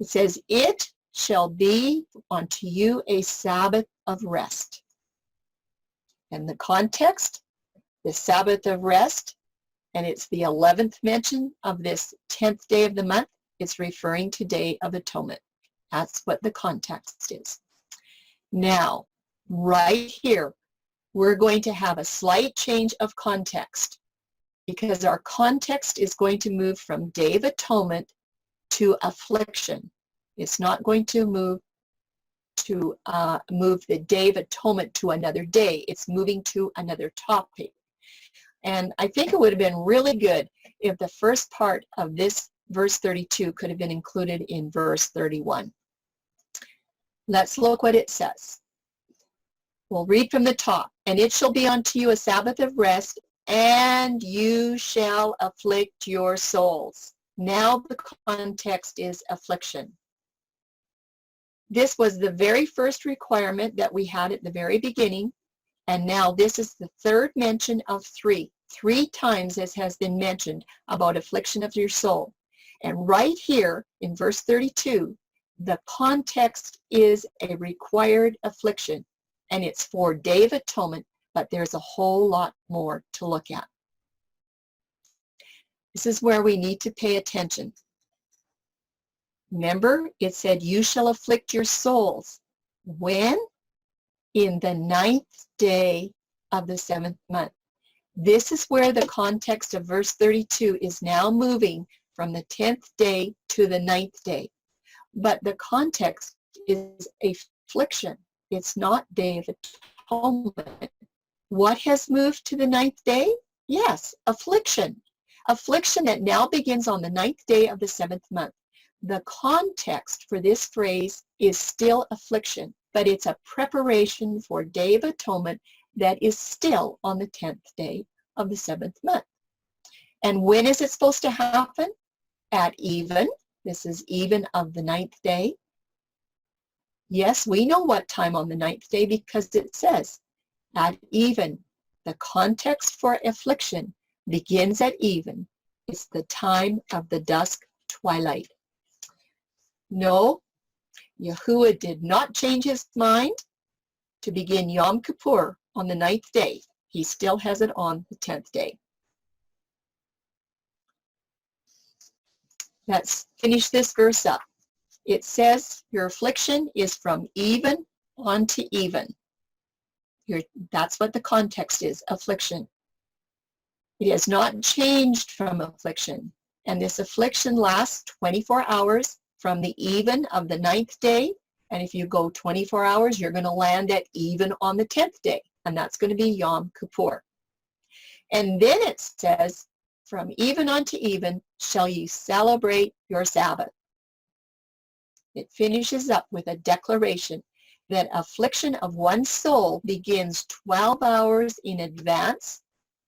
It says, it shall be unto you a Sabbath of rest. And the context, the Sabbath of rest, and it's the 11th mention of this 10th day of the month. It's referring to Day of Atonement. That's what the context is. Now, right here, we're going to have a slight change of context because our context is going to move from Day of Atonement to affliction. It's not going to move the Day of Atonement to another day. It's moving to another topic. And I think it would have been really good if the first part of this verse 32 could have been included in verse 31. Let's look what it says. We'll read from the top. And it shall be unto you a Sabbath of rest and you shall afflict your souls. Now the context is affliction. This was the very first requirement that we had at the very beginning, and now this is the third mention of three. 3 times this has been mentioned about affliction of your soul. And right here in verse 32, the context is a required affliction, and it's for Day of Atonement, but there's a whole lot more to look at. This is where we need to pay attention. Remember, it said, you shall afflict your souls. When? In the 9th day of the 7th month. This is where the context of verse 32 is now moving from the 10th day to the 9th day. But the context is affliction. It's not Day of Atonement. What has moved to the 9th day? Yes, affliction. Affliction that now begins on the 9th day of the 7th month. The context for this phrase is still affliction, but it's a preparation for Day of Atonement that is still on the 10th day of the 7th month. And when is it supposed to happen? At even. This is even of the 9th day. Yes, we know what time on the 9th day because it says at even. The context for affliction begins at even. It's the time of the dusk twilight. No, Yahuwah did not change his mind to begin Yom Kippur on the 9th day. He still has it on the 10th day. Let's finish this verse up. It says, your affliction is from even unto even. That's what the context is, affliction. It has not changed from affliction. And this affliction lasts 24 hours from the even of the 9th day. And if you go 24 hours, you're going to land at even on the 10th day. And that's going to be Yom Kippur. And then it says, from even unto even shall you celebrate your Sabbath. It finishes up with a declaration that affliction of one's soul begins 12 hours in advance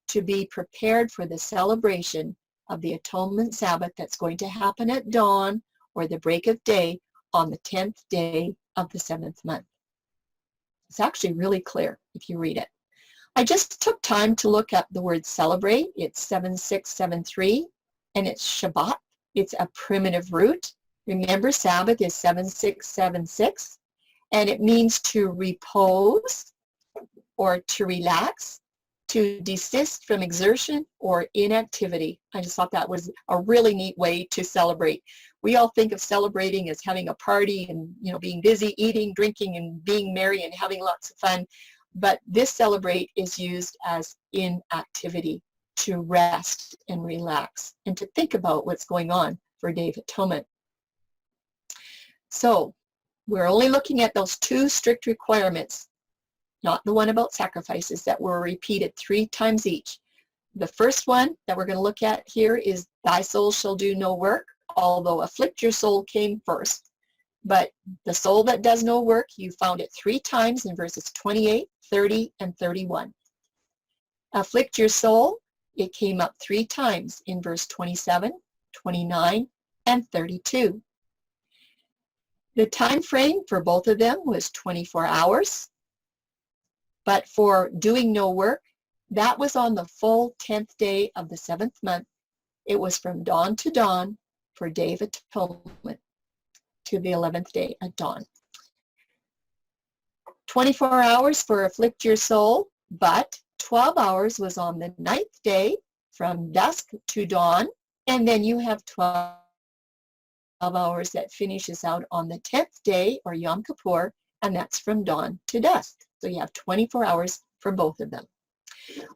to be prepared for the celebration of the Atonement Sabbath that's going to happen at dawn or the break of day on the 10th day of the 7th month. It's actually really clear if you read it. I just took time to look up the word celebrate. It's 7673, and it's Shabbat. It's a primitive root. Remember, Sabbath is 7676, and it means to repose or to relax, to desist from exertion or inactivity. I just thought that was a really neat way to celebrate. We all think of celebrating as having a party and, being busy, eating, drinking, and being merry and having lots of fun. But this celebrate is used as inactivity, to rest and relax and to think about what's going on for Day of Atonement. So we're only looking at those 2 strict requirements, not the one about sacrifices that were repeated 3 times each. The first one that we're going to look at here is thy soul shall do no work, although afflict your soul came first. But the soul that does no work, you found it 3 times in verses 28, 30, and 31. Afflict your soul, it came up 3 times in verse 27, 29, and 32. The time frame for both of them was 24 hours. But for doing no work, that was on the full 10th day of the 7th month. It was from dawn to dawn for Day of Atonement to the 11th day at dawn. 24 hours for afflict your soul, but 12 hours was on the 9th day from dusk to dawn, and then you have 12 hours that finishes out on the 10th day, or Yom Kippur, and that's from dawn to dusk. So you have 24 hours for both of them.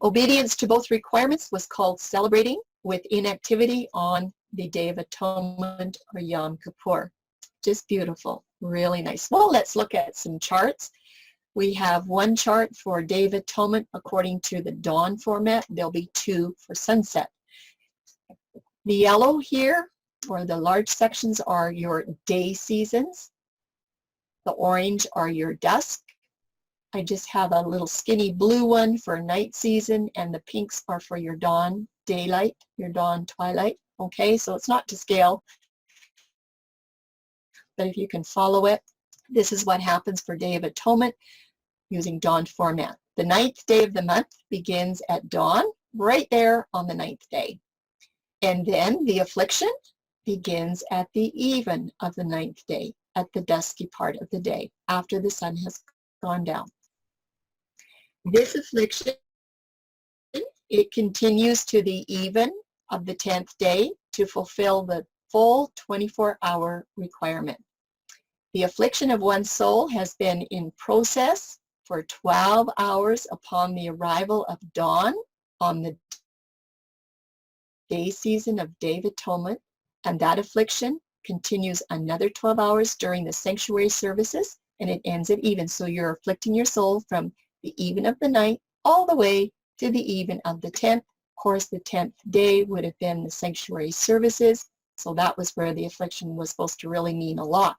Obedience to both requirements was called celebrating with inactivity on the Day of Atonement, or Yom Kippur. Just beautiful, really nice. Well, let's look at some charts. We have one chart for Day of Atonement according to the dawn format. There'll be 2 for sunset. The yellow here, or the large sections, are your day seasons. The orange are your dusk. I just have a little skinny blue one for night season, and the pinks are for your dawn daylight, your dawn twilight. Okay, so it's not to scale, but if you can follow it, this is what happens for Day of Atonement using dawn format. The 9th day of the month begins at dawn, right there on the 9th day. And then the affliction begins at the even of the 9th day, at the dusky part of the day, after the sun has gone down. This affliction, it continues to the even of the 10th day to fulfill the full 24-hour requirement. The affliction of one soul has been in process for 12 hours upon the arrival of dawn on the day season of Day of Atonement, and that affliction continues another 12 hours during the sanctuary services, and it ends at even. So you're afflicting your soul from the even of the 9th all the way to the even of the 10th. Of course, the 10th day would have been the sanctuary services, so that was where the affliction was supposed to really mean a lot.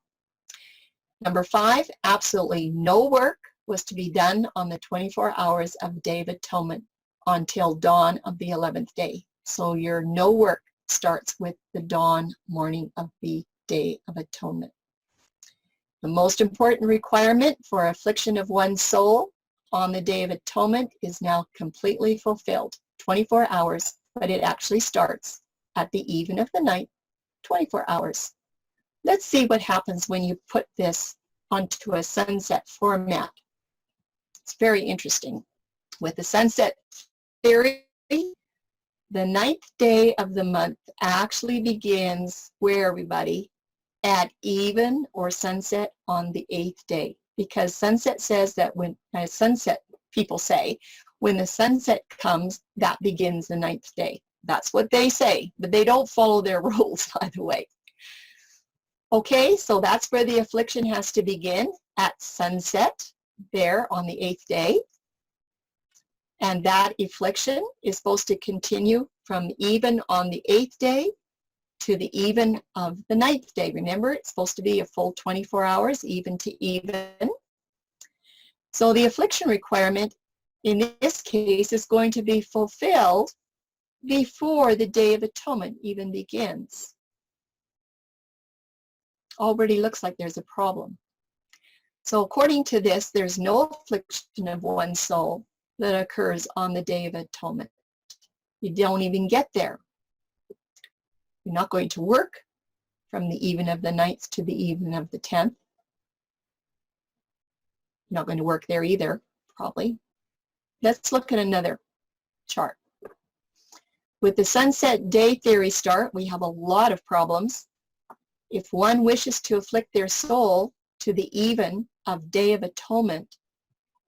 Number 5, absolutely no work was to be done on the 24 hours of Day of Atonement until dawn of the 11th day. So your no work starts with the dawn morning of the Day of Atonement. The most important requirement for affliction of one's soul on the Day of Atonement is now completely fulfilled. 24 hours, but it actually starts at the even of the 9th, 24 hours. Let's see what happens when you put this onto a sunset format. It's very interesting. With the sunset theory, the 9th day of the month actually begins where, everybody? At even or sunset on the 8th day. Because sunset says that when, sunset people say, when the sunset comes, that begins the 9th day. That's what they say, but they don't follow their rules, by the way. Okay, so that's where the affliction has to begin, at sunset, there on the 8th day. And that affliction is supposed to continue from even on the 8th day to the even of the 9th day. Remember, it's supposed to be a full 24 hours, even to even. So the affliction requirement in this case is going to be fulfilled before the Day of Atonement even begins. Already looks like there's a problem. So according to this, there's no affliction of one soul that occurs on the Day of Atonement. You don't even get there. You're not going to work from the even of the 9th to the even of the 10th. You're not going to work there either, probably. Let's look at another chart. With the sunset day theory start, we have a lot of problems. If one wishes to afflict their soul to the even of Day of Atonement,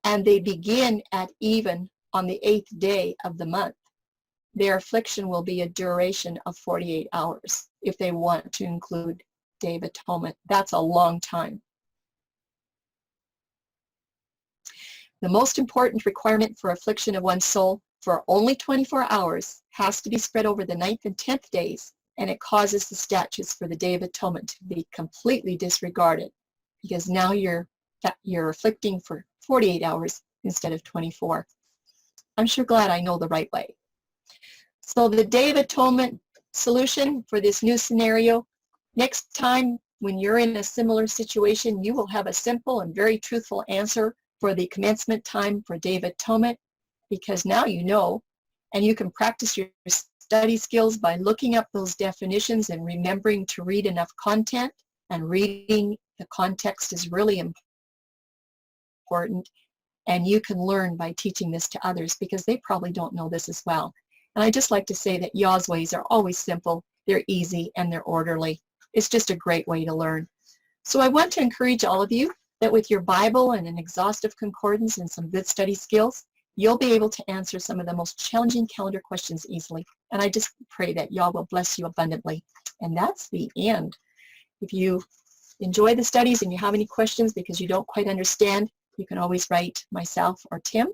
and they begin at even on the 8th day of the month, their affliction will be a duration of 48 hours if they want to include Day of Atonement. That's a long time. The most important requirement for affliction of one's soul for only 24 hours has to be spread over the 9th and 10th days, and it causes the statutes for the Day of Atonement to be completely disregarded, because now you're afflicting for 48 hours instead of 24. I'm sure glad I know the right way. So the Day of Atonement solution for this new scenario, next time when you're in a similar situation, you will have a simple and very truthful answer for the commencement time for Day of Atonement, because now you know, and you can practice your study skills by looking up those definitions and remembering to read enough content, and reading the context is really important, and you can learn by teaching this to others because they probably don't know this as well. And I just like to say that Yah's ways are always simple, they're easy, and they're orderly. It's just a great way to learn. So I want to encourage all of you that with your Bible and an exhaustive concordance and some good study skills, you'll be able to answer some of the most challenging calendar questions easily. And I just pray that Yah will bless you abundantly. And that's the end. If you enjoy the studies and you have any questions because you don't quite understand, you can always write myself or Tim.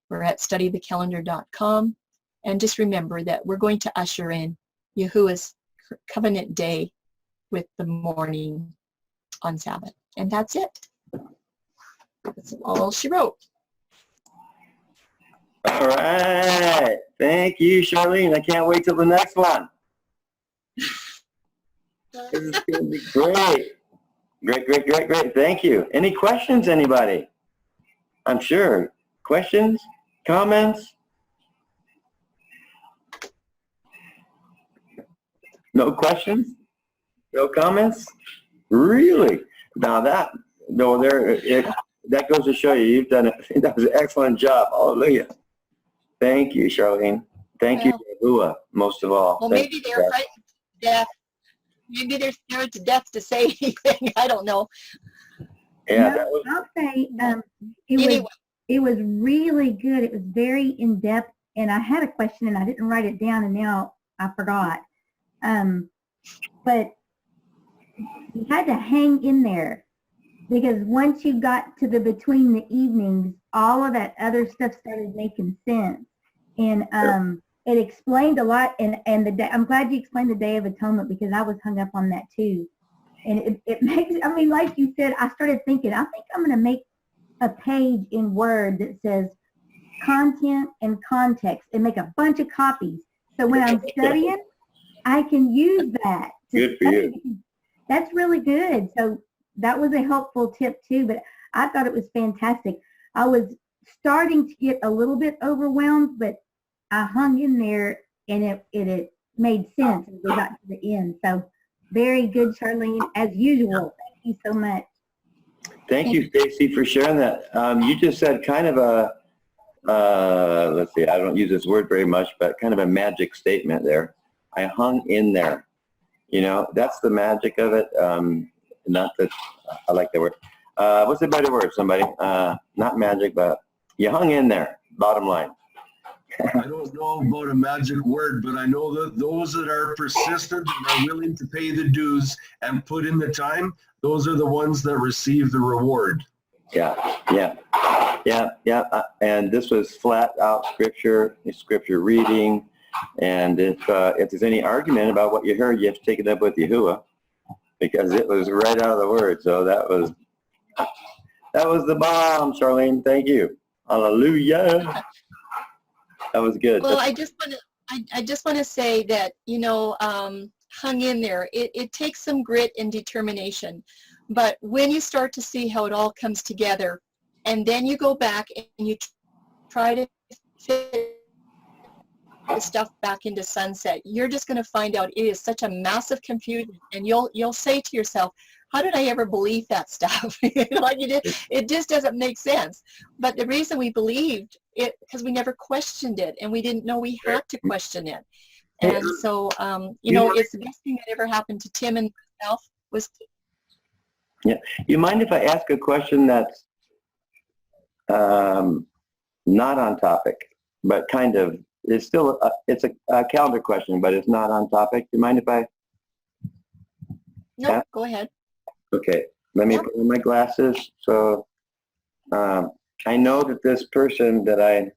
We're at studythecalendar.com. And just remember that we're going to usher in Yahuwah's covenant day with the morning on Sabbath. And that's it. That's all she wrote. All right. Thank you, Charlene. I can't wait till the next one. This is going to be great. Great. Thank you. Any questions, anybody? I'm sure. Questions? Comments? No questions? No comments? Really? Now that goes to show you you've done it. That was an excellent job. Hallelujah. Thank you, Charlene. Thank you, Yahuwah, most of all. Well, maybe they're frightened to death. Maybe they're scared to death to say anything. I don't know. Yeah, No, that was. I'll say Anyway. it was really good. It was very in depth, and I had a question and I didn't write it down, and now I forgot. But you had to hang in there, because once you got to the between the evenings, all of that other stuff started making sense, and it explained a lot. And I'm glad you explained the Day of Atonement, because I was hung up on that too. And it makes, I mean, like you said, I started thinking, I think I'm going to make a page in Word that says content and context and make a bunch of copies. So when I'm studying, I can use that. Good for you. That's really good. So that was a helpful tip too, but I thought it was fantastic. I was starting to get a little bit overwhelmed, but I hung in there, and it made sense as we got to the end. So very good, Charlene, as usual. Thank you so much. Thank you, Stacy, for sharing that. You just said kind of a, let's see, I don't use this word very much, but kind of a magic statement there. I hung in there. You know, that's the magic of it. Not that, I like that word. What's a better word, somebody? Not magic, but you hung in there, bottom line. I don't know about a magic word, but I know that those that are persistent and are willing to pay the dues and put in the time, those are the ones that receive the reward. Yeah. And this was flat out scripture reading. And if there's any argument about what you heard, you have to take it up with Yahuwah, because it was right out of the word. So that was the bomb, Charlene. Thank you. Hallelujah. That was good. Well, I just want to say that, you know, hung in there. It takes some grit and determination, but when you start to see how it all comes together, and then you go back and you try to fit the stuff back into Sunset, you're just going to find out it is such a massive confusion, and you'll say to yourself, how did I ever believe that stuff? Like it just doesn't make sense. But the reason we believed it, because we never questioned it, and we didn't know we had to question it. And so, you know, it's the best thing that ever happened to Tim and myself was. Yeah. You mind if I ask a question that's not on topic, but kind of, it's still, it's a calendar question, but it's not on topic. You mind if I? No, go ahead. Okay, let me put on my glasses. So I know that this person that I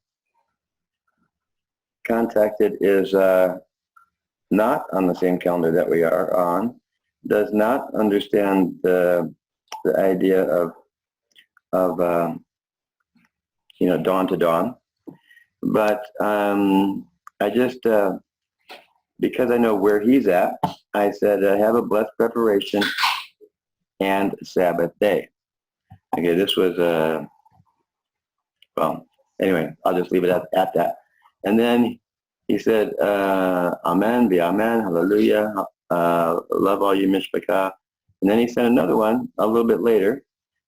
contacted is not on the same calendar that we are on, does not understand the idea of you know, dawn to dawn. But I just, because I know where he's at, I said, have a blessed preparation and Sabbath day. Okay, this was, well, anyway, I'll just leave it at that. And then he said, Amen, be Amen, hallelujah, love all you mishpachah. And then he sent another one a little bit later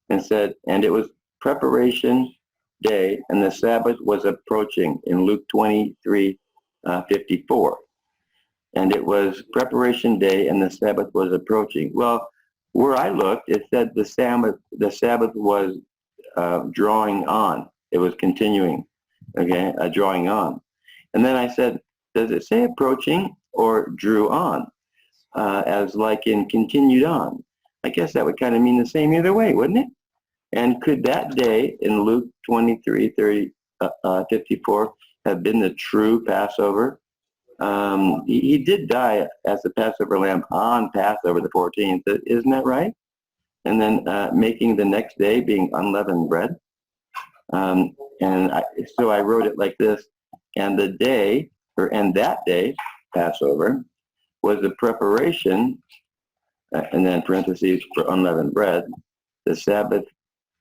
and said, and it was preparation day, and the Sabbath was approaching in Luke 23:54. And it was preparation day, and the Sabbath was approaching. Well, where I looked, it said the Sabbath was drawing on. It was continuing, okay, drawing on. And then I said, does it say approaching or drew on, as like in continued on? I guess that would kind of mean the same either way, wouldn't it? And could that day in Luke 23:54 have been the true Passover? He did die as the Passover lamb on Passover the 14th, isn't that right? And then making the next day being unleavened bread. So I wrote it like this, and that day, Passover, was the preparation, and then parentheses, for unleavened bread. The Sabbath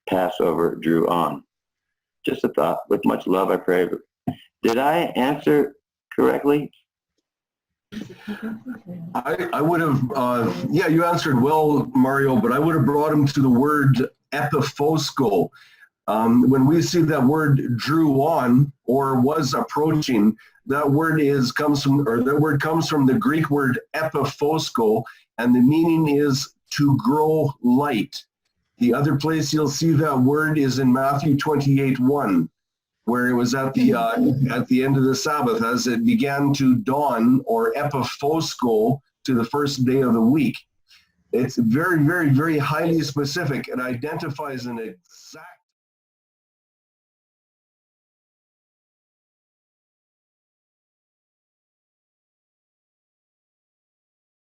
Passover drew on. Just a thought. With much love, I pray. Did I answer correctly? I would have, yeah, you answered well, Mario, but I would have brought him to the word epiphosko. When we see that word drew on or was approaching, that word comes from the Greek word epiphosko, and the meaning is to grow light. The other place you'll see that word is in Matthew 28:1, where it was at the end of the Sabbath as it began to dawn, or epiphosko, to the first day of the week. It's very, very, very highly specific. It identifies an exact